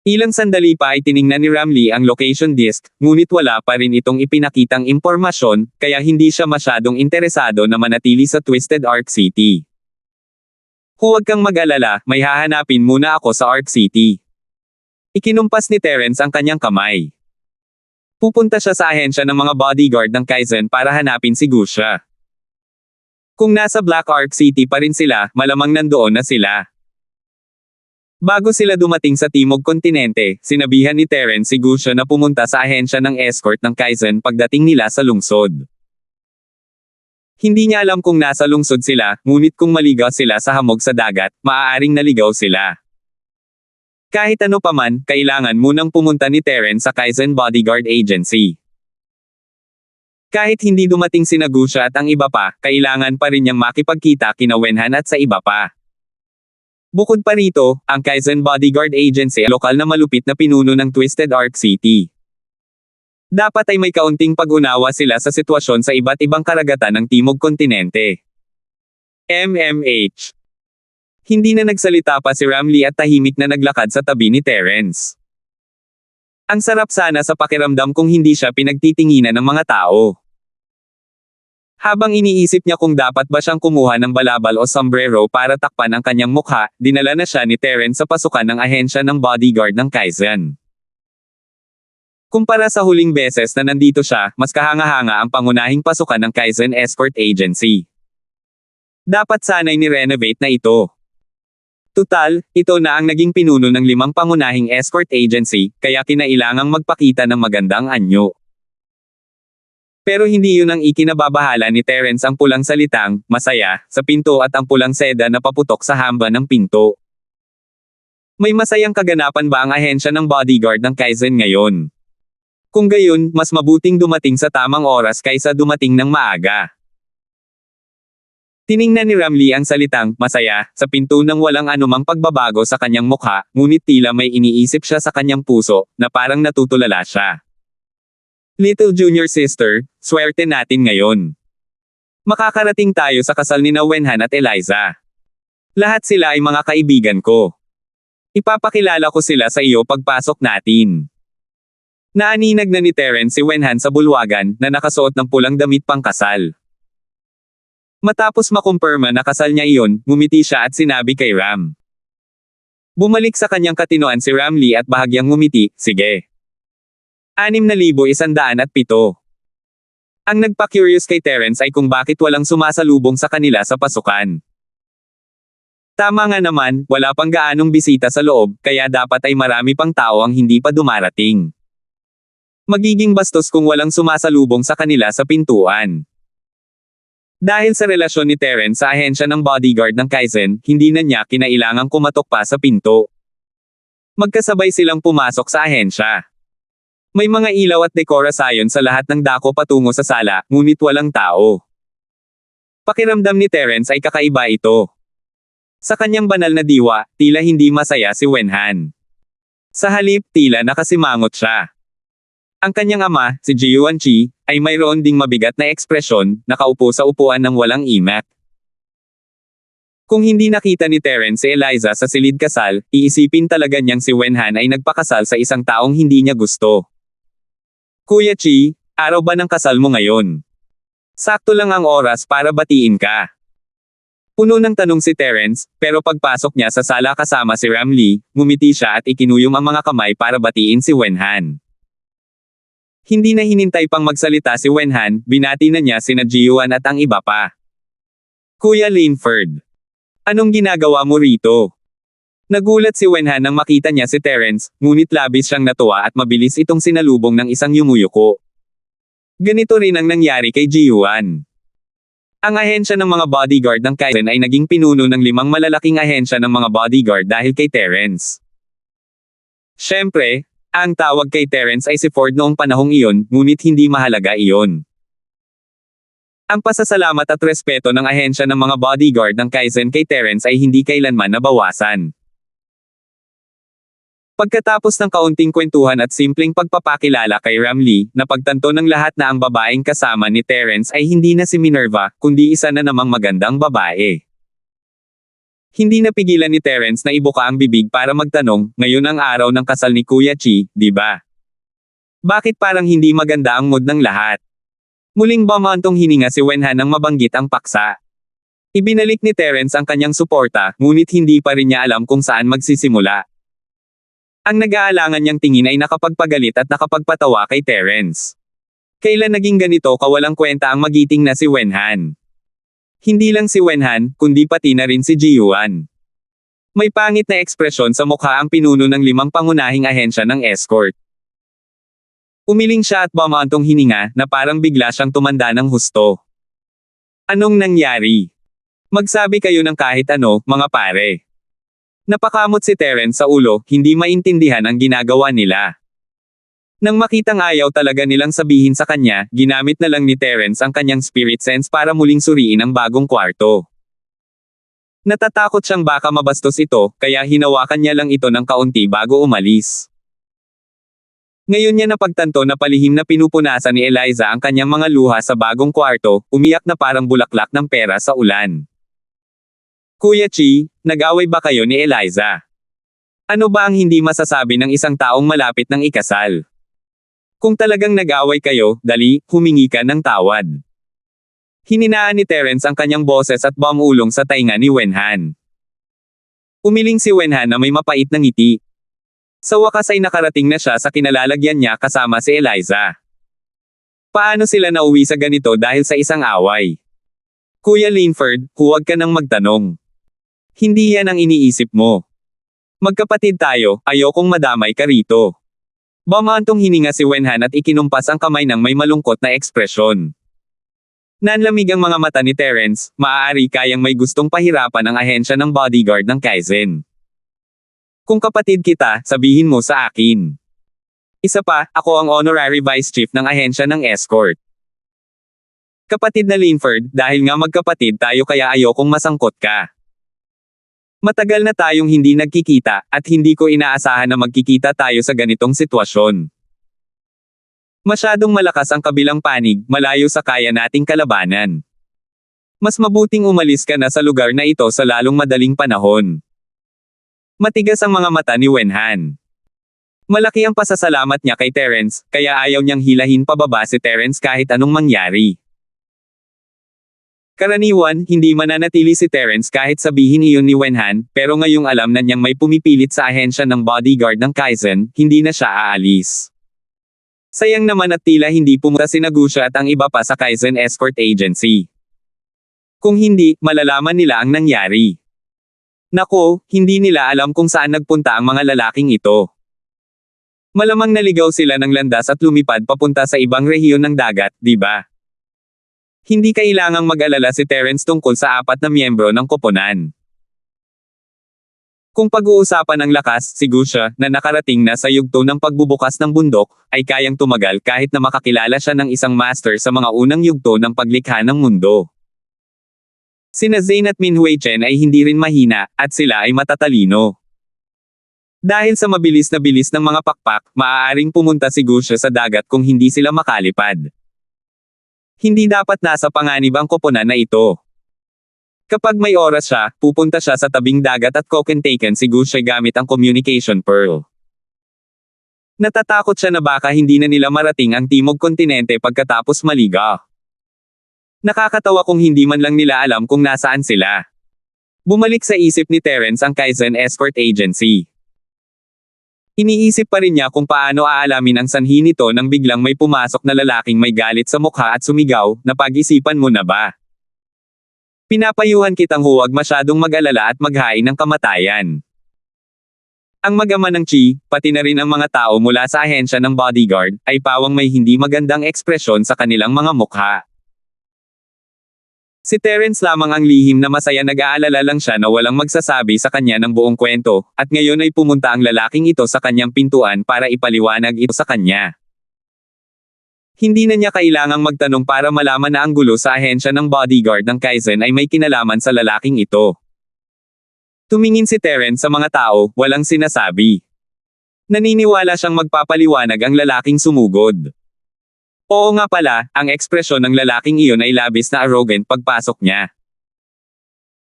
Ilang sandali pa ay tiningnan ni Ramlee ang location disk, ngunit wala pa rin itong ipinakitang impormasyon, kaya hindi siya masyadong interesado na manatili sa Twisted Arc City. Huwag kang mag-alala, may hahanapin muna ako sa Arc City. Ikinumpas ni Terence ang kanyang kamay. Pupunta siya sa ahensya ng mga bodyguard ng Kaizen para hanapin si Gusha. Kung nasa Black Arc City pa rin sila, malamang nandoon na sila. Bago sila dumating sa Timog Kontinente, sinabihan ni Terence si Gusha na pumunta sa ahensya ng escort ng Kaizen pagdating nila sa lungsod. Hindi niya alam kung nasa lungsod sila, ngunit kung maligaw sila sa hamog sa dagat, maaaring naligaw sila. Kahit ano paman, kailangan munang pumunta ni Terence sa Kaizen Bodyguard Agency. Kahit hindi dumating sina Gusha at ang iba pa, kailangan pa rin niyang makipagkita kina Wenhan at sa iba pa. Bukod pa rito, ang Kaizen Bodyguard Agency ay lokal na malupit na pinuno ng Twisted Arc City. Dapat ay may kaunting pag-unawa sila sa sitwasyon sa iba't ibang karagatan ng Timog Kontinente. MMH. Hindi na nagsalita pa si Ramlee at tahimik na naglakad sa tabi ni Terence. Ang sarap sana sa pakiramdam kung hindi siya pinagtitinginan ng mga tao. Habang iniisip niya kung dapat ba siyang kumuha ng balabal o sombrero para takpan ang kanyang mukha, dinala na siya ni Terence sa pasukan ng ahensya ng bodyguard ng Kaizen. Kumpara sa huling beses na nandito siya, mas kahanga-hanga ang pangunahing pasukan ng Kaizen Escort Agency. Dapat sana'y ni-renovate na ito. Tutal, ito na ang naging pinuno ng 5 pangunahing escort agency, kaya kinailangang magpakita ng magandang anyo. Pero hindi yun ang ikinababahala ni Terence, ang pulang salitang, masaya, sa pinto at ang pulang seda na paputok sa hamba ng pinto. May masayang kaganapan ba ang ahensya ng bodyguard ng Kaizen ngayon? Kung gayon, mas mabuting dumating sa tamang oras kaysa dumating ng maaga. Tiningnan ni Ramlee ang salitang, masaya, sa pinto nang walang anumang pagbabago sa kanyang mukha, ngunit tila may iniisip siya sa kanyang puso, na parang natutulala siya. Little junior sister, swerte natin ngayon. Makakarating tayo sa kasal ni Wenhan at Eliza. Lahat sila ay mga kaibigan ko. Ipapakilala ko sila sa iyo pagpasok natin. Naaninag na ni Terence si Wenhan sa bulwagan, na nakasuot ng pulang damit pangkasal. Matapos makumpirma na kasal niya iyon, ngumiti siya at sinabi kay Ram. Bumalik sa kanyang katinoan si Ramlee at bahagyang ngumiti, sige. 6,107. Ang nagpa-curious kay Terence ay kung bakit walang sumasalubong sa kanila sa pasukan. Tama nga naman, wala pang gaanong bisita sa loob, kaya dapat ay marami pang tao ang hindi pa dumarating. Magiging bastos kung walang sumasalubong sa kanila sa pintuan. Dahil sa relasyon ni Terence sa ahensya ng bodyguard ng Kaizen, hindi na niya kinailangang kumatok pa sa pinto. Magkasabay silang pumasok sa ahensya. May mga ilaw at dekorasayon sa lahat ng dako patungo sa sala, ngunit walang tao. Pakiramdam ni Terence ay kakaiba ito. Sa kanyang banal na diwa, tila hindi masaya si Wenhan. Sa halip, tila nakasimangot siya. Ang kanyang ama, si Ji Yuanqi, ay mayroon ding mabigat na ekspresyon, nakaupo sa upuan ng walang imak. Kung hindi nakita ni Terence si Eliza sa silid kasal, iisipin talaga niyang si Wenhan ay nagpakasal sa isang taong hindi niya gusto. Kuya Chi, araw ba ng kasal mo ngayon? Sakto lang ang oras para batiin ka. Puno ng tanong si Terence, pero pagpasok niya sa sala kasama si Ramlee, ngumiti siya at ikinuyom ang mga kamay para batiin si Wenhan. Hindi na hinintay pang magsalita si Wenhan, binati na niya sina Ji-yuan at ang iba pa. Kuya Linford, anong ginagawa mo rito? Nagulat si Wenhan nang makita niya si Terence, ngunit labis siyang natuwa at mabilis itong sinalubong ng isang yumuyuko. Ganito rin ang nangyari kay Ji-yuan. Ang ahensya ng mga bodyguard ng Kaizen ay naging pinuno ng 5 malalaking ahensya ng mga bodyguard dahil kay Terence. Siyempre, ang tawag kay Terence ay si Ford noong panahong iyon, ngunit hindi mahalaga iyon. Ang pasasalamat at respeto ng ahensya ng mga bodyguard ng Kaizen kay Terence ay hindi kailanman nabawasan. Pagkatapos ng kaunting kwentuhan at simpleng pagpapakilala kay Ramlee, napagtanto ng lahat na ang babaeng kasama ni Terence ay hindi na si Minerva, kundi isa na namang magandang babae. Hindi napigilan ni Terence na ibuka ang bibig para magtanong, ngayon ang araw ng kasal ni Kuya Chi, di ba? Bakit parang hindi maganda ang mood ng lahat? Muling bumantong hininga si Wenhan nang mabanggit ang paksa. Ibinalik ni Terence ang kanyang suporta, ngunit hindi pa rin niya alam kung saan magsisimula. Ang nag-aalangan niyang tingin ay nakapagpagalit at nakapagpatawa kay Terence. Kailan naging ganito kawalang kwenta ang magiting na si Wenhan? Hindi lang si Wenhan, kundi pati na rin si Ji-yuan. May pangit na ekspresyon sa mukha ang pinuno ng 5 pangunahing ahensya ng escort. Umiling siya at bumantong hininga, na parang bigla siyang tumanda ng husto. Anong nangyari? Magsabi kayo ng kahit ano, mga pare. Napakamot si Terence sa ulo, hindi maintindihan ang ginagawa nila. Nang makitang ayaw talaga nilang sabihin sa kanya, ginamit na lang ni Terence ang kanyang spirit sense para muling suriin ang bagong kwarto. Natatakot siyang baka mabastos ito, kaya hinawakan niya lang ito ng kaunti bago umalis. Ngayon niya napagtanto na palihim na pinupunasan ni Eliza ang kanyang mga luha sa bagong kwarto, umiyak na parang bulaklak ng pera sa ulan. Kuya Chi, nag-away ba kayo ni Eliza? Ano ba ang hindi masasabi ng isang taong malapit ng ikasal? Kung talagang nag-away kayo, dali, humingi ka ng tawad. Hininaan ni Terence ang kanyang boses at bumulong sa tainga ni Wenhan. Umiling si Wenhan na may mapait na ngiti. Sa wakas ay nakarating na siya sa kinalalagyan niya kasama si Eliza. Paano sila nauwi sa ganito dahil sa isang away? Kuya Linford, huwag ka nang magtanong. Hindi yan ang iniisip mo. Magkapatid tayo, ayokong madamay ka rito. Bumantong hininga si Wenhan at ikinumpas ang kamay ng may malungkot na ekspresyon. Nanlamig ang mga mata ni Terence, maaari kayang may gustong pahirapan ang ahensya ng bodyguard ng Kaizen. Kung kapatid kita, sabihin mo sa akin. Isa pa, ako ang honorary vice chief ng ahensya ng escort. Kapatid na Linford, dahil nga magkapatid tayo kaya ayokong masangkot ka. Matagal na tayong hindi nagkikita, at hindi ko inaasahan na magkikita tayo sa ganitong sitwasyon. Masyadong malakas ang kabilang panig, malayo sa kaya nating kalabanan. Mas mabuting umalis ka na sa lugar na ito sa lalong madaling panahon. Matigas ang mga mata ni Wenhan. Malaki ang pasasalamat niya kay Terence, kaya ayaw niyang hilahin pababa si Terence kahit anong mangyari. Karaniwan, hindi mananatili si Terence kahit sabihin iyon ni Wenhan, pero ngayong alam na niyang may pumipilit sa ahensya ng bodyguard ng Kaizen, hindi na siya aalis. Sayang naman at tila hindi pumunta si Nagusha at ang iba pa sa Kaizen Escort Agency. Kung hindi, malalaman nila ang nangyari. Nako, hindi nila alam kung saan nagpunta ang mga lalaking ito. Malamang naligaw sila ng landas at lumipad papunta sa ibang rehiyon ng dagat, di ba? Hindi kailangang mag-alala si Terence tungkol sa 4 na miyembro ng koponan. Kung pag-uusapan ng lakas, si Gusha, na nakarating na sa yugto ng pagbubukas ng bundok, ay kayang tumagal kahit na makakilala siya ng isang master sa mga unang yugto ng paglikha ng mundo. Sina Zane at Minhui Chen ay hindi rin mahina, at sila ay matatalino. Dahil sa mabilis na bilis ng mga pakpak, maaaring pumunta si Gusha sa dagat kung hindi sila makalipad. Hindi dapat nasa panganib ang koponan na ito. Kapag may oras siya, pupunta siya sa tabing dagat at kokentaken si Gusha gamit ang communication pearl. Natatakot siya na baka hindi na nila marating ang Timog Kontinente pagkatapos maligaw. Nakakatawa kung hindi man lang nila alam kung nasaan sila. Bumalik sa isip ni Terence ang Kaizen Escort Agency. Iniisip pa rin niya kung paano aalamin ang sanhi nito nang biglang may pumasok na lalaking may galit sa mukha at sumigaw, napag-isipan mo na ba? Pinapayuhan kitang huwag masyadong mag-alala at maghain ng kamatayan. Ang mag-ama ng Chi, pati na rin ang mga tao mula sa ahensya ng bodyguard, ay pawang may hindi magandang ekspresyon sa kanilang mga mukha. Si Terence lamang ang lihim na masaya, nag-aalala lang siya na walang magsasabi sa kanya ng buong kwento, at ngayon ay pumunta ang lalaking ito sa kanyang pintuan para ipaliwanag ito sa kanya. Hindi na niya kailangang magtanong para malaman na ang gulo sa ahensya ng bodyguard ng Kaizen ay may kinalaman sa lalaking ito. Tumingin si Terence sa mga tao, walang sinasabi. Naniniwala siyang magpapaliwanag ang lalaking sumugod. Oo nga pala, ang ekspresyon ng lalaking iyon ay labis na arrogant pagpasok niya.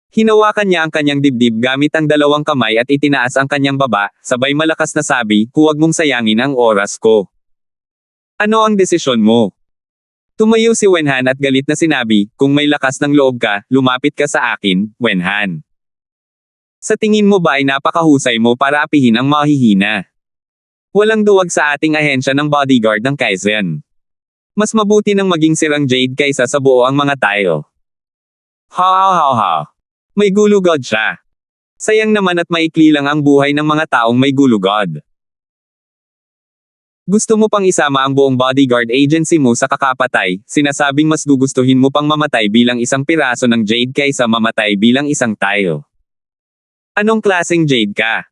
Hinawakan niya ang kanyang dibdib gamit ang 2 kamay at itinaas ang kanyang baba, sabay malakas na sabi, huwag mong sayangin ang oras ko. Ano ang desisyon mo? Tumayo si Wenhan at galit na sinabi, kung may lakas ng loob ka, lumapit ka sa akin, Wenhan. Sa tingin mo ba ay napakahusay mo para apihin ang mahihina? Walang duwag sa ating ahensya ng bodyguard ng Kaizen. Mas mabuti nang maging sirang Jade kaysa sa buo ang mga tayo. Ha. May gulugod siya. Sayang naman at maikli lang ang buhay ng mga taong may gulugod. Gusto mo pang isama ang buong bodyguard agency mo sa kakapatay, sinasabing mas gugustuhin mo pang mamatay bilang isang piraso ng Jade kaysa mamatay bilang isang tayo. Anong klaseng Jade ka?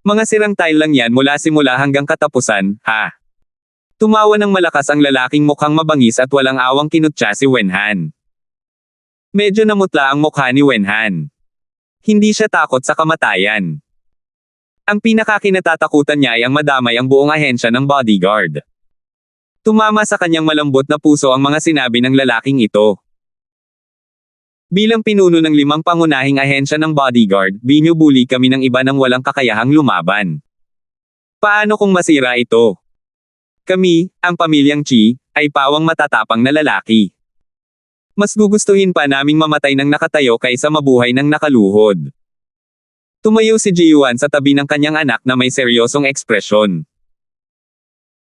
Mga sirang tile lang yan mula simula hanggang katapusan, ha? Tumawa ng malakas ang lalaking mukhang mabangis at walang awang kinutya si Wenhan. Medyo namutla ang mukha ni Wenhan. Hindi siya takot sa kamatayan. Ang pinakakinatatakutan niya ay ang madamay ang buong ahensya ng bodyguard. Tumama sa kanyang malambot na puso ang mga sinabi ng lalaking ito. Bilang pinuno ng 5 pangunahing ahensya ng bodyguard, binubuli kami ng iba ng walang kakayahang lumaban. Paano kung masira ito? Kami, ang pamilyang Chi, ay pawang matatapang na lalaki. Mas gugustuhin pa naming mamatay ng nakatayo kaysa mabuhay ng nakaluhod. Tumayo si Ji-Yuan sa tabi ng kanyang anak na may seryosong ekspresyon.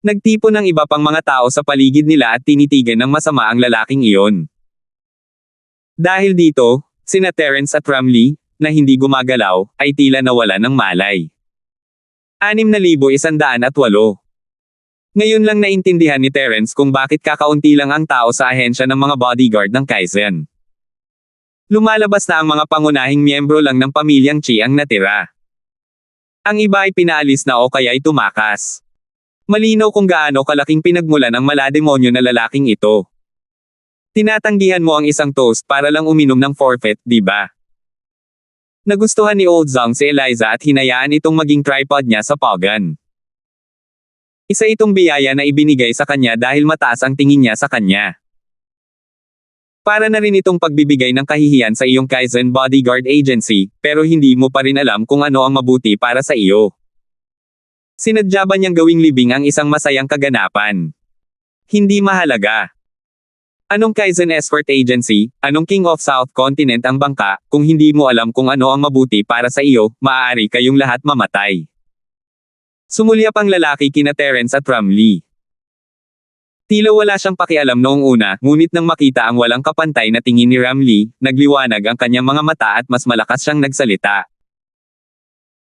Nagtipon ng iba pang mga tao sa paligid nila at tinitigan ng masama ang lalaking iyon. Dahil dito, sina Terence at Ramlee, na hindi gumagalaw, ay tila nawala ng malay. 6,108. Ngayon lang naintindihan ni Terence kung bakit kakaunti lang ang tao sa ahensya ng mga bodyguard ng Kaizen. Lumalabas na ang mga pangunahing miyembro lang ng pamilyang Chi ang natira. Ang iba ay pinaalis na o kaya'y tumakas. Malinaw kung gaano kalaking pinagmulan ang malademonyo na lalaking ito. Tinatanggihan mo ang isang toast para lang uminom ng forfeit, di ba? Nagustuhan ni Old Zhang si Eliza at hinayaan itong maging tripod niya sa Pogan. Isa itong biyaya na ibinigay sa kanya dahil mataas ang tingin niya sa kanya. Para na rin itong pagbibigay ng kahihiyan sa iyong Kaizen Bodyguard Agency, pero hindi mo pa rin alam kung ano ang mabuti para sa iyo. Sinadya ba niyang gawing libing ang isang masayang kaganapan? Hindi mahalaga. Anong Kaizen Escort Agency, anong King of South Continent ang bangka, kung hindi mo alam kung ano ang mabuti para sa iyo, maaari kayong lahat mamatay. Sumulyap ang lalaki kina Terence at Ramlee. Tila wala siyang pakialam noong una, ngunit nang makita ang walang kapantay na tingin ni Ramlee, nagliwanag ang kanyang mga mata at mas malakas siyang nagsalita.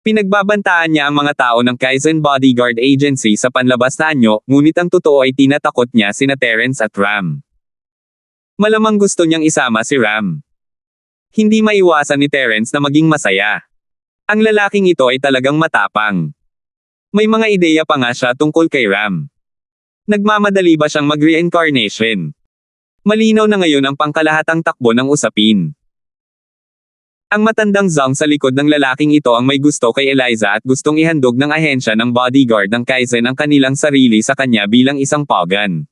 Pinagbabantaan niya ang mga tao ng Kaizen Bodyguard Agency sa panlabas na anyo, ngunit ang totoo ay tinatakot niya sina Terence at Ram. Malamang gusto niyang isama si Ram. Hindi maiwasan ni Terence na maging masaya. Ang lalaking ito ay talagang matapang. May mga ideya pa nga siya tungkol kay Ram. Nagmamadali ba siyang mag-reincarnation? Malinaw na ngayon ang pangkalahatang takbo ng usapin. Ang matandang Zhang sa likod ng lalaking ito ang may gusto kay Eliza at gustong ihandog ng ahensya ng bodyguard ng Kaizen ang kanilang sarili sa kanya bilang isang Pogan.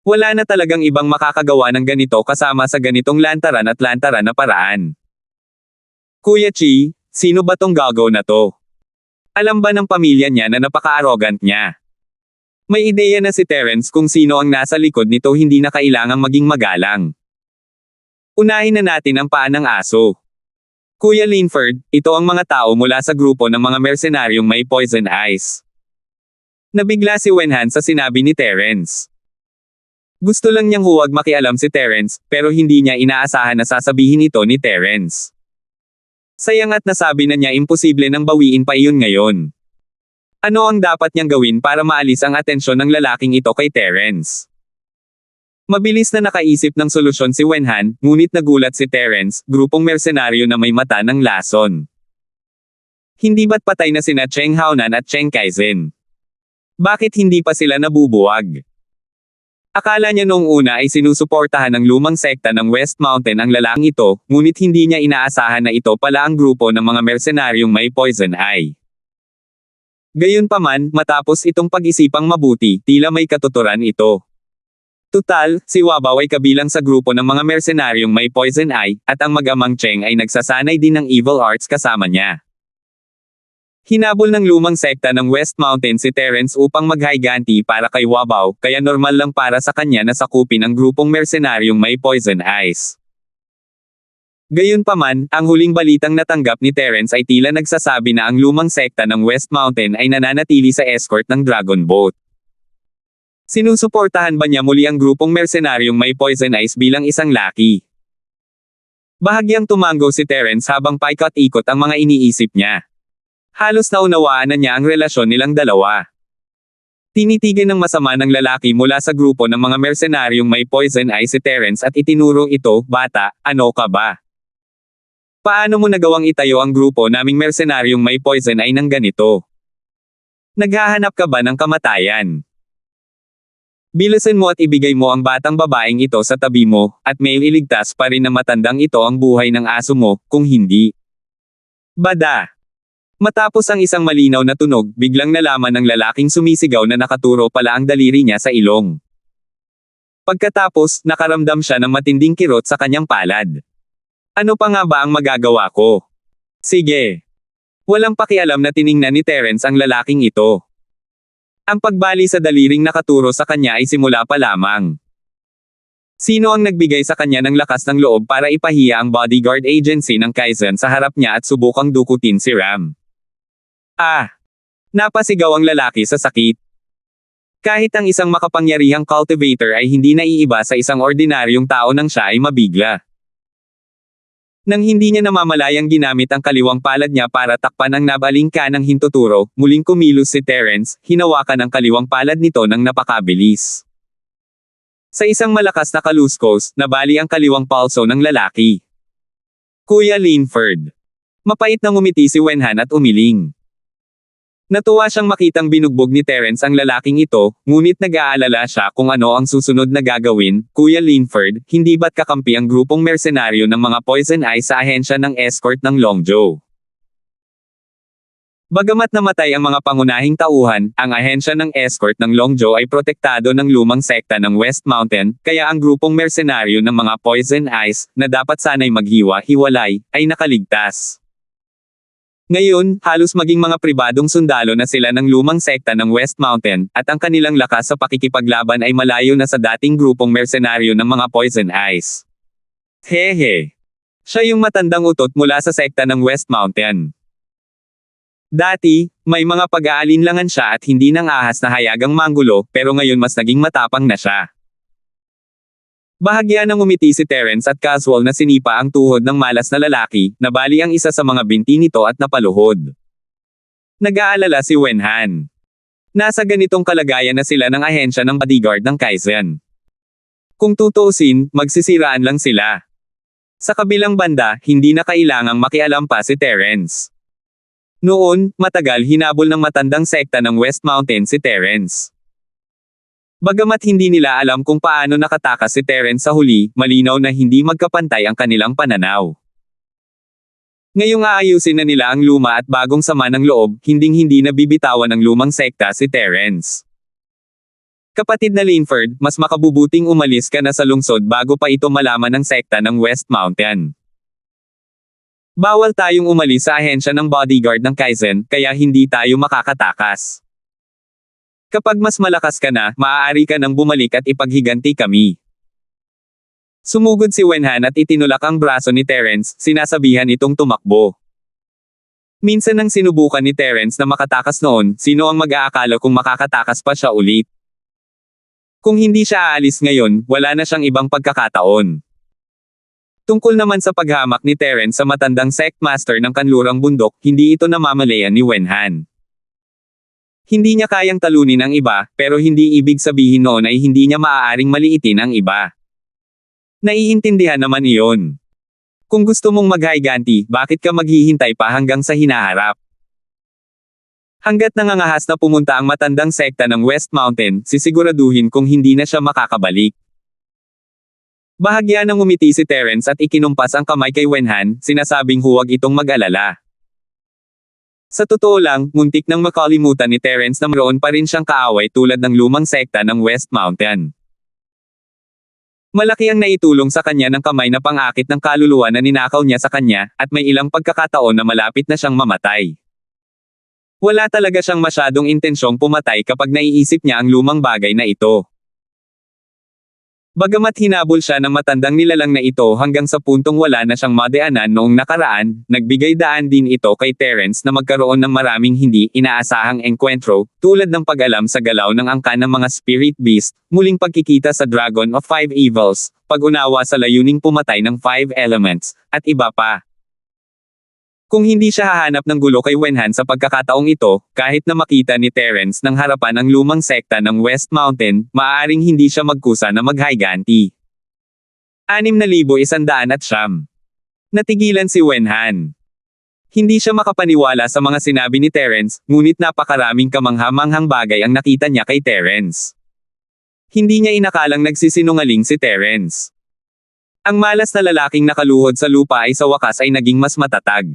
Wala na talagang ibang makakagawa ng ganito kasama sa ganitong lantaran at lantaran na paraan. Kuya Chi, sino ba tong gago na to? Alam ba ng pamilya niya na napaka-arrogant niya? May ideya na si Terence kung sino ang nasa likod nito, hindi na kailangang maging magalang. Unahin na natin ang paa ng aso. Kuya Linford, ito ang mga tao mula sa grupo ng mga mersenaryong may poison eyes. Nabigla si Wenhan sa sinabi ni Terence. Gusto lang niyang huwag makialam si Terence, pero hindi niya inaasahan na sasabihin ito ni Terence. Sayang at nasabi na niya imposible nang bawiin pa iyon ngayon. Ano ang dapat niyang gawin para maalis ang atensyon ng lalaking ito kay Terence? Mabilis na nakaisip ng solusyon si Wenhan, ngunit nagulat si Terence, grupong mersenaryo na may mata ng lason. Hindi ba't patay na sina Cheng Haonan at Cheng Kaizen? Bakit hindi pa sila nabubuwag? Akala niya noong una ay sinusuportahan ng lumang sekta ng West Mountain ang lalaking ito, ngunit hindi niya inaasahan na ito pala ang grupo ng mga mersenaryong may poison eye. Gayunpaman, matapos itong pag-isipang mabuti, tila may katuturan ito. Tutal, si Wabaw ay kabilang sa grupo ng mga mersenaryong may poison eye, at ang mag-amang Cheng ay nagsasanay din ng evil arts kasama niya. Hinabol ng lumang sekta ng West Mountain si Terence upang maghiganti para kay Wabaw, kaya normal lang para sa kanya na sakupin ang grupong mersenaryong may poison eyes. Gayunpaman, ang huling balitang natanggap ni Terence ay tila nagsasabi na ang lumang sekta ng West Mountain ay nananatili sa escort ng Dragon Boat. Sinusuportahan ba niya muli ang grupong mersenaryong may poison eyes bilang isang laki? Bahagyang tumango si Terence habang paikot-ikot ang mga iniisip niya. Halos naunawaan na niya ang relasyon nilang dalawa. Tinitigan ng masama ng lalaki mula sa grupo ng mga mersenaryong may poison eyes si Terence at itinuro ito, "Bata, ano ka ba? Paano mo nagawang itayo ang grupo naming mersenaryong may poison eye ng ganito? Naghahanap ka ba ng kamatayan? Bilisan mo at ibigay mo ang batang babaeng ito sa tabi mo, at may iligtas pa rin na matandang ito ang buhay ng aso mo, kung hindi." Bada! Matapos ang isang malinaw na tunog, biglang nalaman ng lalaking sumisigaw na nakaturo pala ang daliri niya sa ilong. Pagkatapos, nakaramdam siya ng matinding kirot sa kanyang palad. Ano pa nga ba ang magagawa ko? Sige. Walang pakialam na tiningnan ni Terence ang lalaking ito. Ang pagbali sa daliring nakaturo sa kanya ay simula pa lamang. Sino ang nagbigay sa kanya ng lakas ng loob para ipahiya ang bodyguard agency ng Kaizen sa harap niya at subukang dukutin si Ram? Napasigaw ang lalaki sa sakit. Kahit ang isang makapangyarihang cultivator ay hindi naiiba sa isang ordinaryong tao nang siya ay mabigla. Nang hindi niya namamalayang ginamit ang kaliwang palad niya para takpan ang nabalingkanang hintuturo, muling kumilos si Terence, hinawakan ang kaliwang palad nito ng napakabilis. Sa isang malakas na kaluskos, nabali ang kaliwang palso ng lalaki. Kuya Linford. Mapait na ngumiti si Wenhan at umiling. Natuwa siyang makitang binugbog ni Terence ang lalaking ito, ngunit nag-aalala siya kung ano ang susunod na gagawin. Kuya Linford, hindi ba't kakampi ang grupong mersenaryo ng mga Poison Eye sa ahensya ng escort ng Longzhou? Bagamat namatay ang mga pangunahing tauhan, ang ahensya ng escort ng Longzhou ay protektado ng lumang sekta ng West Mountain, kaya ang grupong mersenaryo ng mga Poison Eyes, na dapat sana'y maghiwa-hiwalay, ay nakaligtas. Ngayon, halos maging mga pribadong sundalo na sila ng lumang sekta ng West Mountain, at ang kanilang lakas sa pakikipaglaban ay malayo na sa dating grupong mersenaryo ng mga Poison Eyes. Hehe. Siya yung matandang utot mula sa sekta ng West Mountain. Dati, may mga pag-aalinlangan siya at hindi nang ahas na hayagang manggulo, pero ngayon mas naging matapang na siya. Bahagya nang umiti si Terence at casual na sinipa ang tuhod ng malas na lalaki, nabali ang isa sa mga binti nito at napaluhod. Nag-aalala si Wenhan. Nasa ganitong kalagayan na sila ng ahensya ng bodyguard ng Kaizen. Kung tutuusin, magsisiraan lang sila. Sa kabilang banda, hindi na kailangang makialam pa si Terence. Noon, matagal hinabol ng matandang sekta ng West Mountain si Terence. Bagamat hindi nila alam kung paano nakatakas si Terence sa huli, malinaw na hindi magkapantay ang kanilang pananaw. Ngayong aayusin na nila ang luma at bagong sama ng loob, hinding-hindi na bibitawan ng lumang sekta si Terence. Kapatid na Linford, mas makabubuting umalis ka na sa lungsod bago pa ito malaman ng sekta ng West Mountain. Bawal tayong umalis sa ahensya ng bodyguard ng Kaizen, kaya hindi tayo makakatakas. Kapag mas malakas ka na, maaari ka nang bumalik at ipaghiganti kami. Sumugod si Wenhan at itinulak ang braso ni Terence, sinasabihan itong tumakbo. Minsan nang sinubukan ni Terence na makatakas noon, sino ang mag-aakala kung makakatakas pa siya ulit? Kung hindi siya aalis ngayon, wala na siyang ibang pagkakataon. Tungkol naman sa paghamak ni Terence sa matandang sect master ng kanlurang bundok, hindi ito namamalayan ni Wenhan. Hindi niya kayang talunin ang iba, pero hindi ibig sabihin noon ay hindi niya maaaring maliitin ang iba. Naiintindihan naman iyon. Kung gusto mong maghiganti, bakit ka maghihintay pa hanggang sa hinaharap? Hanggat nangangahas na pumunta ang matandang sekta ng West Mountain, sisiguraduhin kung hindi na siya makakabalik. Bahagya nang umiti si Terence at ikinumpas ang kamay kay Wenhan, sinasabing huwag itong mag-alala. Sa totoo lang, muntik nang makalimutan ni Terence na mayroon pa rin siyang kaaway tulad ng lumang sekta ng West Mountain. Malaki ang naitulong sa kanya ng kamay na pang-akit ng kaluluwa na ninakaw niya sa kanya, at may ilang pagkakataon na malapit na siyang mamatay. Wala talaga siyang masyadong intensyong pumatay kapag naiisip niya ang lumang bagay na ito. Bagamat hinabol siya ng matandang nilalang na ito hanggang sa puntong wala na siyang madaanan noong nakaraan, nagbigay daan din ito kay Terence na magkaroon ng maraming hindi inaasahang engkwentro, tulad ng pag-alam sa galaw ng angkan ng mga spirit beast, muling pagkikita sa Dragon of Five Evils, pag-unawa sa layuning pumatay ng Five Elements, at iba pa. Kung hindi siya hahanap ng gulo kay Wenhan sa pagkakataong ito, kahit na makita ni Terence ng harapan ang lumang sekta ng West Mountain, maaaring hindi siya magkusa na maghiganti. 6,109. Natigilan si Wenhan. Hindi siya makapaniwala sa mga sinabi ni Terence, ngunit napakaraming kamangha-manghang bagay ang nakita niya kay Terence. Hindi niya inakalang nagsisinungaling si Terence. Ang malas na lalaking nakaluhod sa lupa ay sa wakas ay naging mas matatag.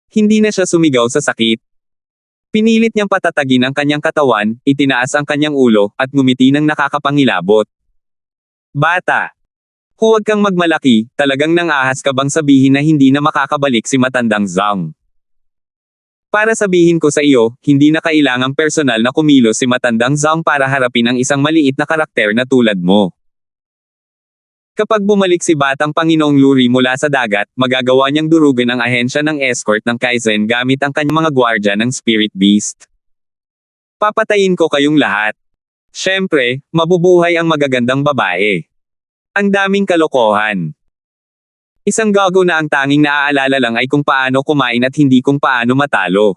Hindi na siya sumigaw sa sakit. Pinilit niyang patatagin ang kanyang katawan, itinaas ang kanyang ulo, at ngumiti ng nakakapangilabot. Bata! Huwag kang magmalaki, talagang nang-ahas ka bang sabihin na hindi na makakabalik si matandang Zhang? Para sabihin ko sa iyo, hindi na kailangang personal na kumilos si matandang Zhang para harapin ang isang maliit na karakter na tulad mo. Kapag bumalik si Batang Panginoong Luri mula sa dagat, magagawa niyang durugan ang ahensya ng escort ng Kaizen gamit ang kanyang mga gwardya ng Spirit Beast. Papatayin ko kayong lahat. Siyempre, mabubuhay ang magagandang babae. Ang daming kalokohan. Isang gago na ang tanging naaalala lang ay kung paano kumain at hindi kung paano matalo.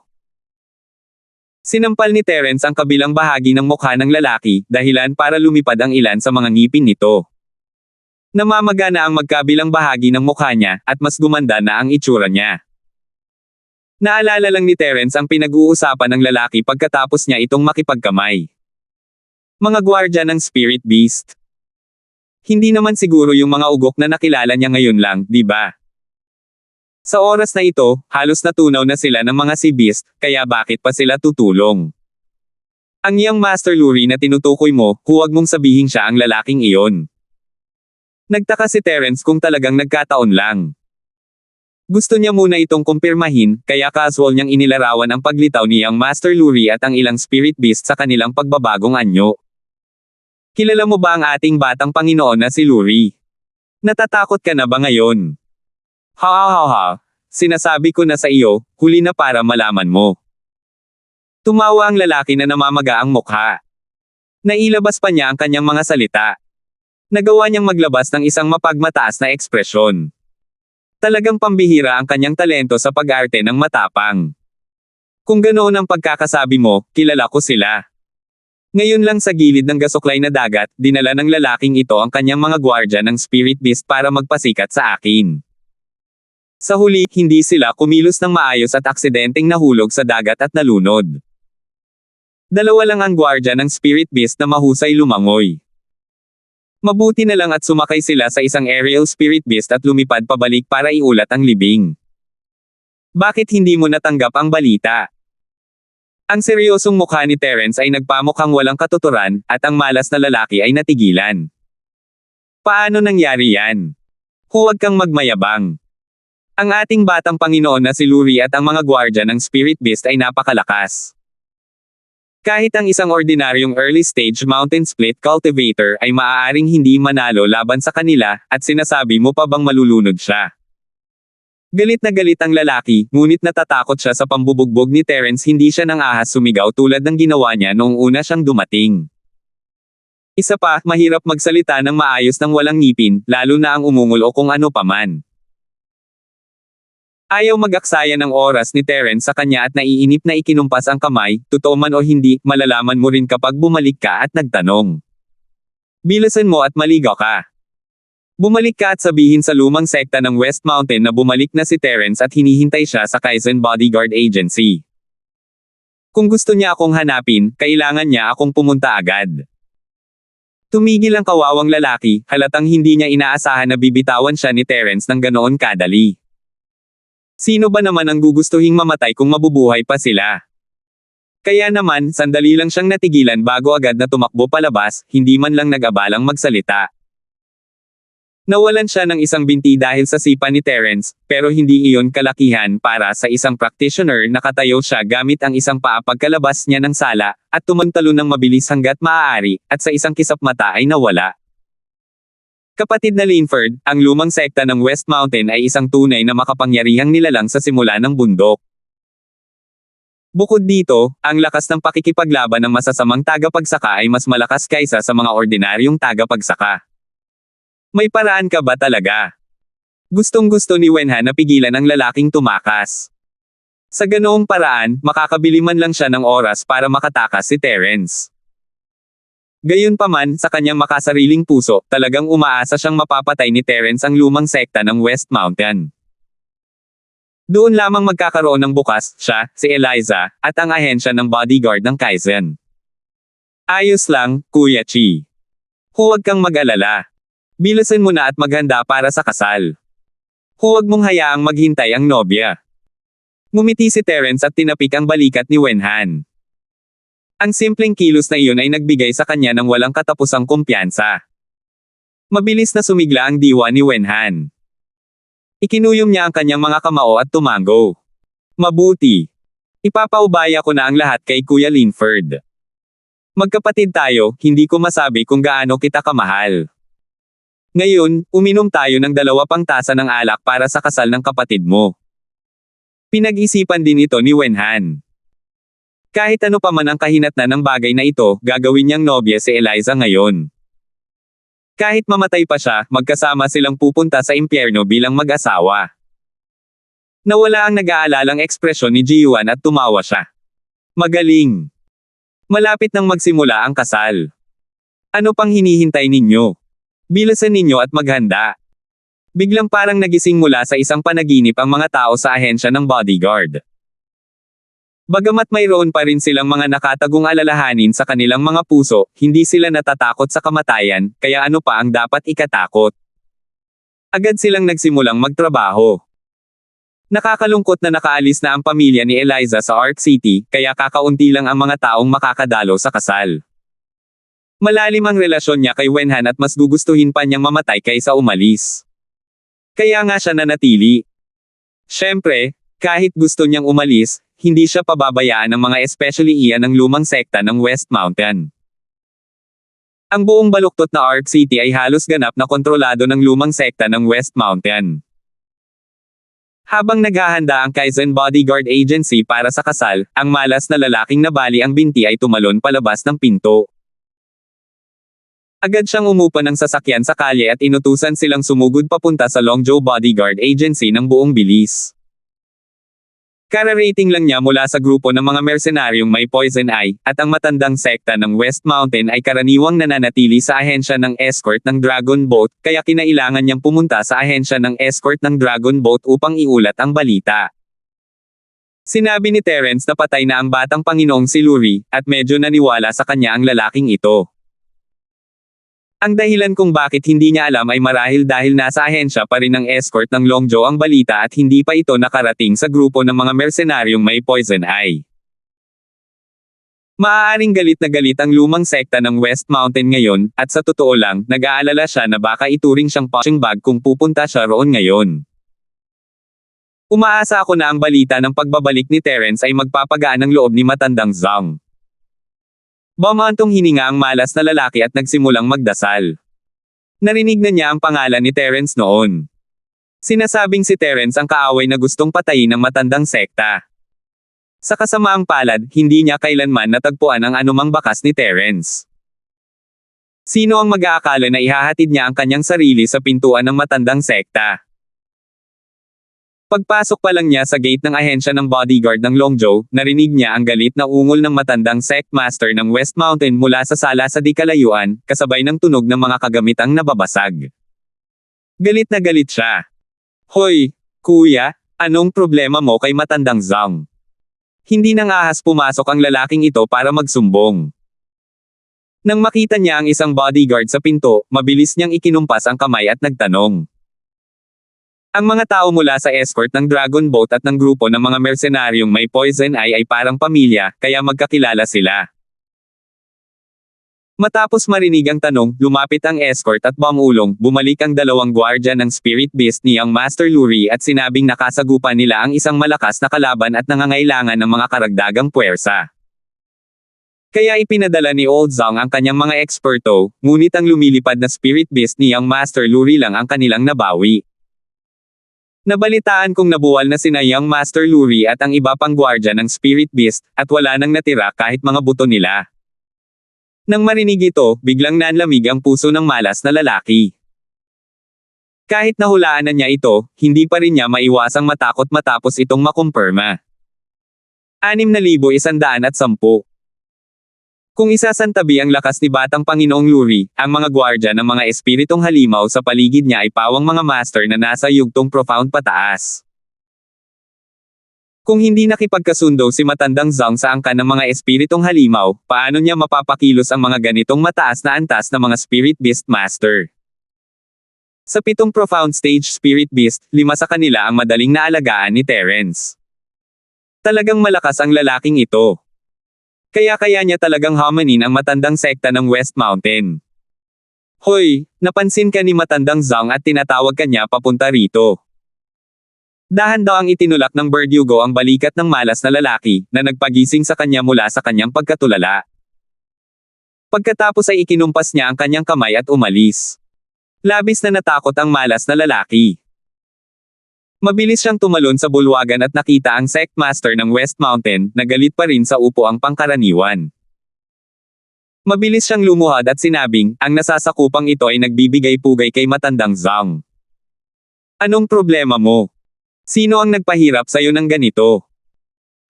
Sinampal ni Terence ang kabilang bahagi ng mukha ng lalaki, dahilan para lumipad ang ilan sa mga ngipin nito. Namamaga na ang magkabilang bahagi ng mukha niya, at mas gumanda na ang itsura niya. Naalala lang ni Terence ang pinag-uusapan ng lalaki pagkatapos niya itong makipagkamay. Mga gwardya ng Spirit Beast. Hindi naman siguro yung mga ugok na nakilala niya ngayon lang, di ba? Sa oras na ito, halos natunaw na sila ng mga Sea Beast, kaya bakit pa sila tutulong? Ang iyang Master Luri na tinutukoy mo, huwag mong sabihin siya ang lalaking iyon. Nagtaka si Terence kung talagang nagkataon lang. Gusto niya muna itong kumpirmahin, kaya casual niyang inilarawan ang paglitaw niyang Master Luri at ang ilang Spirit Beast sa kanilang pagbabagong anyo. Kilala mo ba ang ating batang Panginoon na si Luri? Natatakot ka na ba ngayon? Ha, sinasabi ko na sa iyo, huli na para malaman mo. Tumawa ang lalaki na namamaga ang mukha. Nailabas pa niya ang kanyang mga salita. Nagawa niyang maglabas ng isang mapagmataas na ekspresyon. Talagang pambihira ang kanyang talento sa pag-arte ng matapang. Kung ganoon ang pagkakasabi mo, kilala ko sila. Ngayon lang sa gilid ng gasuklay na dagat, dinala ng lalaking ito ang kanyang mga gwardya ng Spirit Beast para magpasikat sa akin. Sa huli, hindi sila kumilos ng maayos at aksidenteng nahulog sa dagat at nalunod. Dalawa lang ang gwardya ng Spirit Beast na mahusay lumangoy. Mabuti na lang at sumakay sila sa isang aerial Spirit Beast at lumipad pabalik para iulat ang libing. Bakit hindi mo natanggap ang balita? Ang seryosong mukha ni Terence ay nagpamukhang walang katuturan, at ang malas na lalaki ay natigilan. Paano nangyari yan? Huwag kang magmayabang. Ang ating batang Panginoon na si Luri at ang mga gwardya ng Spirit Beast ay napakalakas. Kahit ang isang ordinaryong early stage mountain split cultivator ay maaaring hindi manalo laban sa kanila, at sinasabi mo pa bang malulunod siya? Galit na galit ang lalaki, ngunit natatakot siya sa pambubugbog ni Terence. Hindi siya nang ahas sumigaw tulad ng ginawa niya noong una siyang dumating. Isa pa, mahirap magsalita ng maayos ng walang ngipin, lalo na ang umungol o kung ano paman. Ayaw mag-aksaya ng oras ni Terence sa kanya at naiinip na ikinumpas ang kamay, totoo man o hindi, malalaman mo rin kapag bumalik ka at nagtanong. Bilasan mo at maligaw ka. Bumalik ka at sabihin sa lumang sekta ng West Mountain na bumalik na si Terence at hinihintay siya sa Kaizen Bodyguard Agency. Kung gusto niya akong hanapin, kailangan niya akong pumunta agad. Tumigil ang kawawang lalaki, halatang hindi niya inaasahan na bibitawan siya ni Terence ng ganoon kadali. Sino ba naman ang gugustuhing mamatay kung mabubuhay pa sila? Kaya naman, sandali lang siyang natigilan bago agad na tumakbo palabas, hindi man lang nag-abalang magsalita. Nawalan siya ng isang binti dahil sa sipa ni Terence, pero hindi iyon kalakihan para sa isang practitioner. Nakatayo siya gamit ang isang paa pagkalabas niya ng sala, at tumantalo ng mabilis hanggat maaari, at sa isang kisap mata ay nawala. Kapatid na Linford, ang lumang sekta ng West Mountain ay isang tunay na makapangyarihang nilalang sa simula ng bundok. Bukod dito, ang lakas ng pakikipaglaban ng masasamang tagapagsaka ay mas malakas kaysa sa mga ordinaryong tagapagsaka. May paraan ka ba talaga? Gustong-gusto ni Wenhan na pigilan ang lalaking tumakas. Sa ganoong paraan, makakabili man lang siya ng oras para makatakas si Terence. Gayunpaman, sa kanyang makasariling puso, talagang umaasa siyang mapapatay ni Terence ang lumang sekta ng West Mountain. Doon lamang magkakaroon ng bukas, siya, si Eliza, at ang ahensya ng bodyguard ng Kaizen. Ayos lang, Kuya Chi. Huwag kang mag-alala. Bilasan mo na at maghanda para sa kasal. Huwag mong hayaang maghintay ang nobya. Ngumiti si Terence at tinapik ang balikat ni Wenhan. Ang simpleng kilos na iyon ay nagbigay sa kanya ng walang katapusang kumpiyansa. Mabilis na sumigla ang diwa ni Wenhan. Ikinuyom niya ang kanyang mga kamao at tumango. Mabuti. Ipapaubaya ko na ang lahat kay Kuya Linford. Magkapatid tayo, hindi ko masabi kung gaano kita kamahal. Ngayon, uminom tayo ng 2 pang tasa ng alak para sa kasal ng kapatid mo. Pinag-isipan din ito ni Wenhan. Kahit ano pa man ang kahinatnan ng bagay na ito, gagawin niyang nobya si Eliza ngayon. Kahit mamatay pa siya, magkasama silang pupunta sa impyerno bilang mag-asawa. Nawala ang nag-aalalang ekspresyon ni Ji-yuan at tumawa siya. Magaling. Malapit nang magsimula ang kasal. Ano pang hinihintay ninyo? Bilisan ninyo at maghanda. Biglang parang nagising mula sa isang panaginip ang mga tao sa ahensya ng bodyguard. Bagamat mayroon pa rin silang mga nakatagong alalahanin sa kanilang mga puso, hindi sila natatakot sa kamatayan, kaya ano pa ang dapat ikatakot? Agad silang nagsimulang magtrabaho. Nakakalungkot na nakaalis na ang pamilya ni Eliza sa Arc City, kaya kakaunti lang ang mga taong makakadalo sa kasal. Malalim ang relasyon niya kay Wenhan at mas gugustuhin pa niyang mamatay kaysa umalis. Kaya nga siya nanatili. Siyempre, kahit gusto niyang umalis, hindi siya pababayaan ng mga especially iyan ng lumang sekta ng West Mountain. Ang buong baluktot na Arc City ay halos ganap na kontrolado ng lumang sekta ng West Mountain. Habang naghahanda ang Kaizen Bodyguard Agency para sa kasal, ang malas na lalaking nabali ang binti ay tumalon palabas ng pinto. Agad siyang umupa ng sasakyan sa kalye at inutusan silang sumugod papunta sa Longzhou Bodyguard Agency ng buong bilis. Kararating lang niya mula sa grupo ng mga mercenaryong may poison eye, at ang matandang sekta ng West Mountain ay karaniwang nananatili sa ahensya ng escort ng Dragon Boat, kaya kinailangan niyang pumunta sa ahensya ng escort ng Dragon Boat upang iulat ang balita. Sinabi ni Terence na patay na ang batang Panginoong si Luri, at medyo naniwala sa kanya ang lalaking ito. Ang dahilan kung bakit hindi niya alam ay marahil dahil nasa ahensya pa rin ng escort ng Longzhou ang balita at hindi pa ito nakarating sa grupo ng mga mercenaryong may poison eye. Maaaring galit na galit ang lumang sekta ng West Mountain ngayon, at sa totoo lang, nag-aalala siya na baka ituring siyang punching bag kung pupunta siya roon ngayon. Umaasa ako na ang balita ng pagbabalik ni Terence ay magpapagaan ng loob ni matandang Zhang. Bumantong hininga ang malas na lalaki at nagsimulang magdasal. Narinig na niya ang pangalan ni Terence noon. Sinasabing si Terence ang kaaway na gustong patayin ng matandang sekta. Sa kasamaang palad, hindi niya kailanman natagpuan ang anumang bakas ni Terence. Sino ang mag-aakala na ihahatid niya ang kanyang sarili sa pintuan ng matandang sekta? Pagpasok pa lang niya sa gate ng ahensya ng bodyguard ng Longzhou, narinig niya ang galit na ungol ng matandang sect master ng West Mountain mula sa sala sa di kalayuan, kasabay ng tunog ng mga kagamitang nababasag. Galit na galit siya. Hoy, kuya, anong problema mo kay matandang Zhang? Hindi nang ahas pumasok ang lalaking ito para magsumbong. Nang makita niya ang isang bodyguard sa pinto, mabilis niyang ikinumpas ang kamay at nagtanong. Ang mga tao mula sa escort ng Dragon Boat at ng grupo ng mga mercenaryong may poison eye ay parang pamilya, kaya magkakilala sila. Matapos marinig ang tanong, lumapit ang escort at bumulong, bumalik ang dalawang gwardya ng Spirit Beast ni ang Master Luri at sinabing nakasagupan nila ang isang malakas na kalaban at nangangailangan ng mga karagdagang puwersa. Kaya ipinadala ni Old Zhang ang kanyang mga eksperto, ngunit ang lumilipad na Spirit Beast ni ang Master Luri lang ang kanilang nabawi. Nabalitaan kong nabuwal na sina Young Master Luri at ang iba pang gwardya ng Spirit Beast, at wala nang natira kahit mga buto nila. Nang marinig ito, biglang nanlamig ang puso ng malas na lalaki. Kahit nahulaan na niya ito, hindi pa rin niya maiwasang matakot matapos itong makumpirma. 6,110. Kung isasantabi ang lakas ni Batang Panginoong Luri, ang mga gwardya ng mga espiritong halimaw sa paligid niya ay pawang mga master na nasa yugtong profound pataas. Kung hindi nakipagkasundo si matandang Zhang sa angkan ng mga espiritong halimaw, paano niya mapapakilos ang mga ganitong mataas na antas na mga Spirit Beast Master? Sa 7 profound stage Spirit Beast, 5 sa kanila ang madaling naalagaan ni Terence. Talagang malakas ang lalaking ito. Kaya niya talagang hamanin ang matandang sekta ng West Mountain. Hoy, napansin ka ni matandang Zhang at tinatawag ka niya papunta rito. Dahan daw ang itinulak ng Verdugo ang balikat ng malas na lalaki, na nagpagising sa kanya mula sa kanyang pagkatulala. Pagkatapos ay ikinumpas niya ang kanyang kamay at umalis. Labis na natakot ang malas na lalaki. Mabilis siyang tumalon sa bulwagan at nakita ang sect master ng West Mountain, na galit pa rin sa upo ang pangkaraniwan. Mabilis siyang lumuhad at sinabing, ang nasasakupang ito ay nagbibigay-pugay kay matandang Zhang. Anong problema mo? Sino ang nagpahirap sa'yo ng ganito?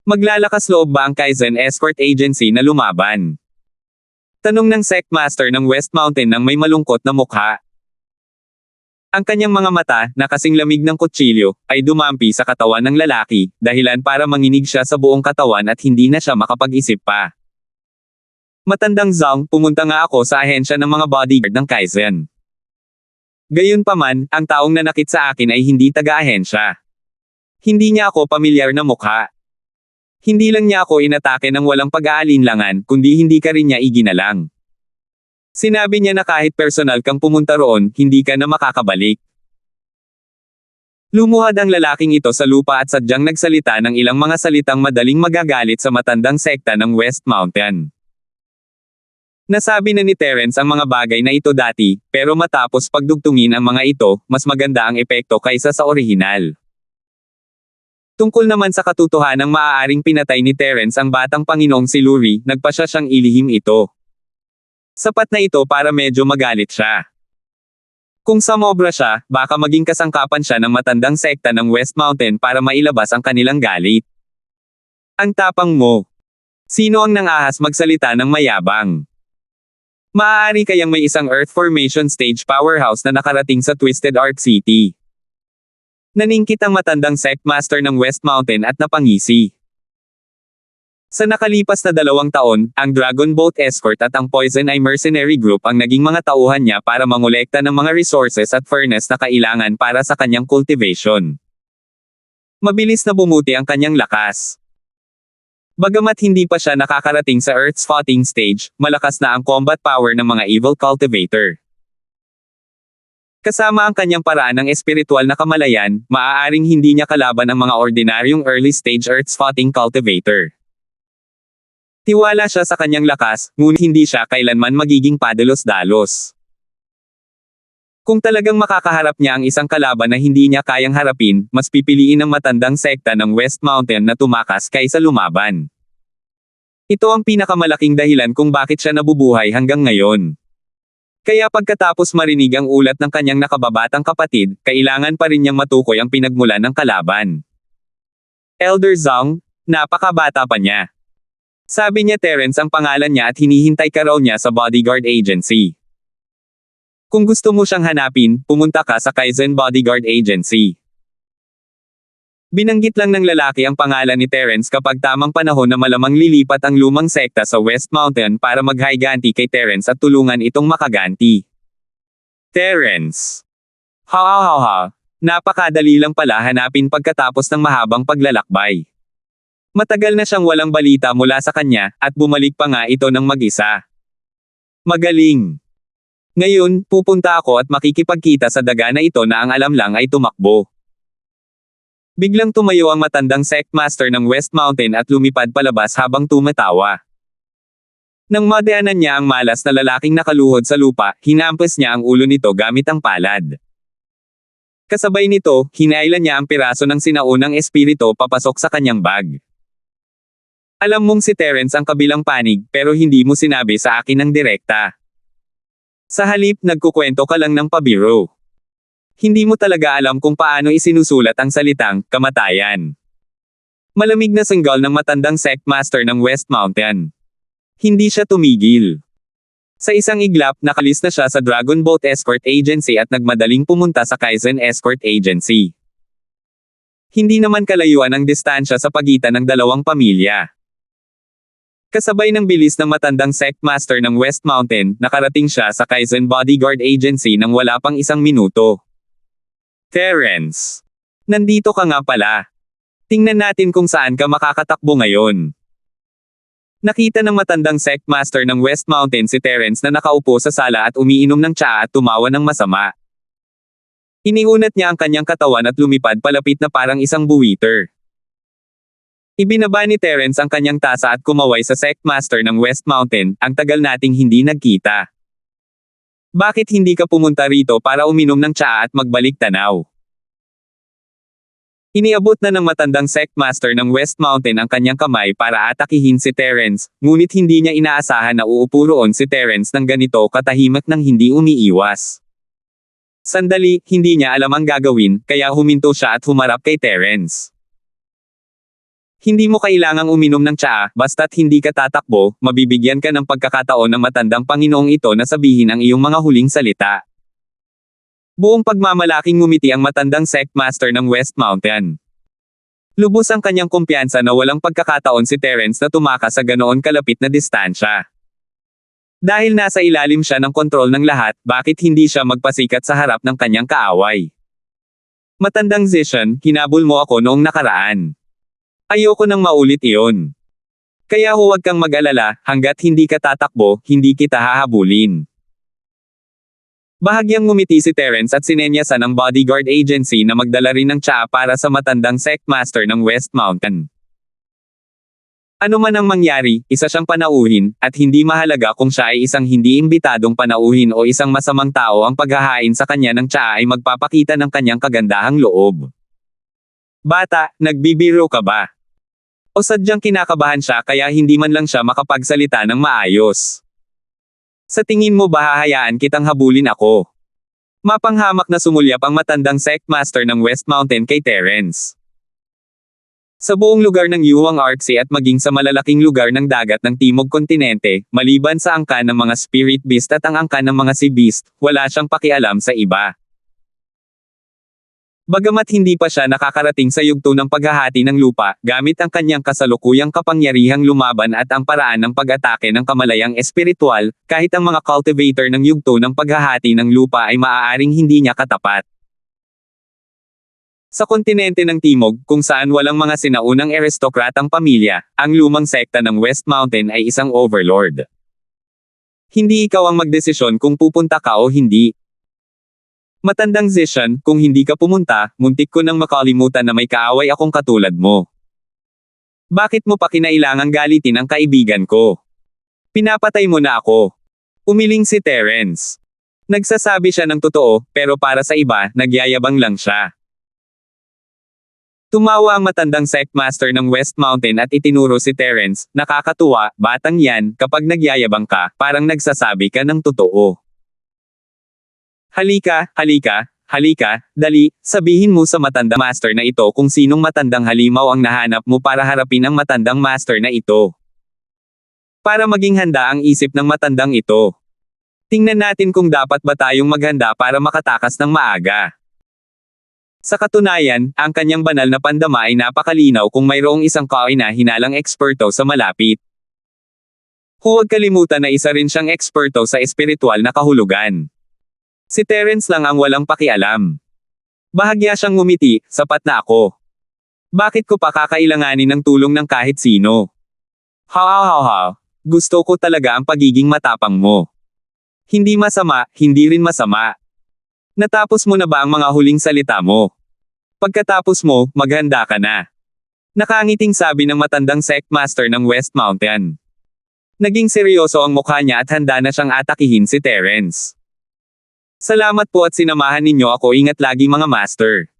Maglalakas loob ba ang Kaizen Escort Agency na lumaban? Tanong ng Sectmaster ng West Mountain nang may malungkot na mukha. Ang kanyang mga mata, na kasing lamig ng kutsilyo, ay dumampi sa katawan ng lalaki, dahilan para manginig siya sa buong katawan at hindi na siya makapag-isip pa. Matandang Zhang, pumunta nga ako sa ahensya ng mga bodyguard ng Kaizen. Gayunpaman, ang taong nanakit sa akin ay hindi taga-ahensya. Hindi niya ako pamilyar na mukha. Hindi lang niya ako inatake ng walang pag-aalinlangan, kundi hindi ka rin niya iginalang. Sinabi niya na kahit personal kang pumunta roon, hindi ka na makakabalik. Lumuhad ang lalaking ito sa lupa at sadyang nagsalita ng ilang mga salitang madaling magagalit sa matandang sekta ng West Mountain. Nasabi na ni Terence ang mga bagay na ito dati, pero matapos pagdugtungin ang mga ito, mas maganda ang epekto kaysa sa orihinal. Tungkol naman sa katotohanang maaaring pinatay ni Terence ang batang Panginoong si Lurie, nagpasya siyang ilihim ito. Sapat na ito para medyo magalit siya. Kung sumobra siya, baka maging kasangkapan siya ng matandang sekta ng West Mountain para mailabas ang kanilang galit. Ang tapang mo. Sino ang nangahas magsalita ng mayabang? Maaari kayang may isang Earth Formation Stage powerhouse na nakarating sa Twisted Arc City. Naningkit ang matandang Sectmaster ng West Mountain at napangisi. Sa nakalipas na 2 taon, ang Dragon Boat Escort at ang Poison Eye Mercenary Group ang naging mga tauhan niya para mangolekta ng mga resources at furnace na kailangan para sa kanyang cultivation. Mabilis na bumuti ang kanyang lakas. Bagamat hindi pa siya nakakarating sa Earth's Spotting Stage, malakas na ang combat power ng mga evil cultivator. Kasama ang kanyang paraan ng espiritual na kamalayan, maaaring hindi niya kalaban ang mga ordinaryong early stage Earth Spotting cultivator. Tiwala siya sa kanyang lakas, ngunit hindi siya kailanman magiging padalos-dalos. Kung talagang makakaharap niya ang isang kalaban na hindi niya kayang harapin, mas pipiliin ng matandang sekta ng West Mountain na tumakas kaysa lumaban. Ito ang pinakamalaking dahilan kung bakit siya nabubuhay hanggang ngayon. Kaya pagkatapos marinig ang ulat ng kanyang nakababatang kapatid, kailangan pa rin niyang matukoy ang pinagmulan ng kalaban. Elder Zhang, napakabata pa niya. Sabi niya Terence ang pangalan niya at hinihintay ka raw niya sa bodyguard agency. Kung gusto mo siyang hanapin, pumunta ka sa Kaizen Bodyguard Agency. Binanggit lang ng lalaki ang pangalan ni Terence kapag tamang panahon na malamang lilipat ang lumang sekta sa West Mountain para maghiganti kay Terence at tulungan itong makaganti. Terence. Ha. Napakadali lang pala hanapin pagkatapos ng mahabang paglalakbay. Matagal na siyang walang balita mula sa kanya, at bumalik pa nga ito ng mag-isa. Magaling. Ngayon, pupunta ako at makikipagkita sa daga na ito na ang alam lang ay tumakbo. Biglang tumayo ang matandang Sectmaster ng West Mountain at lumipad palabas habang tumatawa. Nang madaanan niya ang malas na lalaking nakaluhod sa lupa, hinampas niya ang ulo nito gamit ang palad. Kasabay nito, hinailan niya ang piraso ng sinaunang espiritu papasok sa kanyang bag. Alam mong si Terence ang kabilang panig, pero hindi mo sinabi sa akin ng direkta. Sa halip, nagkukwento ka lang ng pabiro. Hindi mo talaga alam kung paano isinusulat ang salitang kamatayan. Malamig na sanggal ng matandang Sectmaster ng West Mountain. Hindi siya tumigil. Sa isang iglap, nakalis na siya sa Dragon Boat Escort Agency at nagmadaling pumunta sa Kaizen Escort Agency. Hindi naman kalayuan ang distansya sa pagitan ng dalawang pamilya. Kasabay ng bilis ng matandang Sectmaster ng West Mountain, nakarating siya sa Kaizen Bodyguard Agency nang wala pang 1 minuto. Terence. Nandito ka nga pala. Tingnan natin kung saan ka makakatakbo ngayon. Nakita ng matandang Sectmaster ng West Mountain si Terence na nakaupo sa sala at umiinom ng tsaa at tumawa ng masama. Iniunat niya ang kanyang katawan at lumipad palapit na parang isang buwiter. Ibinaba ni Terence ang kanyang tasa at kumaway sa Sectmaster ng West Mountain, ang tagal nating hindi nagkita. Bakit hindi ka pumunta rito para uminom ng tsaa at magbalik tanaw? Iniabot na ng matandang sect master ng West Mountain ang kanyang kamay para atakihin si Terence, ngunit hindi niya inaasahan na uupo roon si Terence ng ganito katahimik nang hindi umiiwas. Sandali, hindi niya alam ang gagawin, kaya huminto siya at humarap kay Terence. Hindi mo kailangang uminom ng tsaa, basta't hindi ka tatakbo, mabibigyan ka ng pagkakataon ng matandang Panginoong ito na sabihin ang iyong mga huling salita. Buong pagmamalaking ngumiti ang matandang sect master ng West Mountain. Lubos ang kanyang kumpiyansa na walang pagkakataon si Terence na tumakas sa ganoon kalapit na distansya. Dahil nasa ilalim siya ng kontrol ng lahat, bakit hindi siya magpasikat sa harap ng kanyang kaaway? Matandang Zishan, hinabol mo ako noong nakaraan. Ayoko nang maulit iyon. Kaya huwag kang mag-alala, hanggat hindi ka tatakbo, hindi kita hahabulin. Bahagyang ngumiti si Terence at sinenyasan ang bodyguard agency na magdala rin ng tsaa para sa matandang sect master ng West Mountain. Ano man ang mangyari, isa siyang panauhin, at hindi mahalaga kung siya ay isang hindi imbitadong panauhin o isang masamang tao, ang paghahain sa kanya ng tsaa ay magpapakita ng kanyang kagandahang loob. Bata, nagbibiro ka ba? O sadyang kinakabahan siya kaya hindi man lang siya makapagsalita ng maayos? Sa tingin mo ba hahayaan kitang habulin ako? Mapanghamak na sumulyap ang matandang sect master ng West Mountain kay Terence. Sa buong lugar ng Yuwang Arksea at maging sa malalaking lugar ng dagat ng Timog Kontinente, maliban sa angkan ng mga spirit beast at ang angkan ng mga sea beast, wala siyang pakialam sa iba. Bagamat hindi pa siya nakakarating sa yugto ng paghahati ng lupa, gamit ang kanyang kasalukuyang kapangyarihang lumaban at ang paraan ng pag-atake ng kamalayang espiritual, kahit ang mga cultivator ng yugto ng paghahati ng lupa ay maaaring hindi niya katapat. Sa kontinente ng Timog, kung saan walang mga sinaunang aristokratang pamilya, ang lumang sekta ng West Mountain ay isang overlord. Hindi ikaw ang magdesisyon kung pupunta ka o hindi. Matandang Zishan, kung hindi ka pumunta, muntik ko nang makalimutan na may kaaway akong katulad mo. Bakit mo pa kinailangang galitin ang kaibigan ko? Pinapatay mo na ako. Umiling si Terence. Nagsasabi siya ng totoo, pero para sa iba, nagyayabang lang siya. Tumawa ang matandang sect master ng West Mountain at itinuro si Terence, nakakatuwa, batang yan, kapag nagyayabang ka, parang nagsasabi ka ng totoo. Halika, halika, halika, dali, sabihin mo sa matandang master na ito kung sinong matandang halimaw ang nahanap mo para harapin ang matandang master na ito. Para maging handa ang isip ng matandang ito. Tingnan natin kung dapat ba tayong maghanda para makatakas ng maaga. Sa katunayan, ang kanyang banal na pandama ay napakalinaw kung mayroong isang kaina hinalang eksperto sa malapit. Huwag kalimutan na isa rin siyang eksperto sa espiritual na kahulugan. Si Terence lang ang walang pakialam. Bahagya siyang ngumiti, sapat na ako. Bakit ko pa kakailanganin ng tulong ng kahit sino? Ha, gusto ko talaga ang pagiging matapang mo. Hindi masama, hindi rin masama. Natapos mo na ba ang mga huling salita mo? Pagkatapos mo, maghanda ka na. Nakangiting sabi ng matandang sect master ng West Mountain. Naging seryoso ang mukha niya at handa na siyang atakihin si Terence. Salamat po at sinamahan ninyo ako, ingat lagi mga master.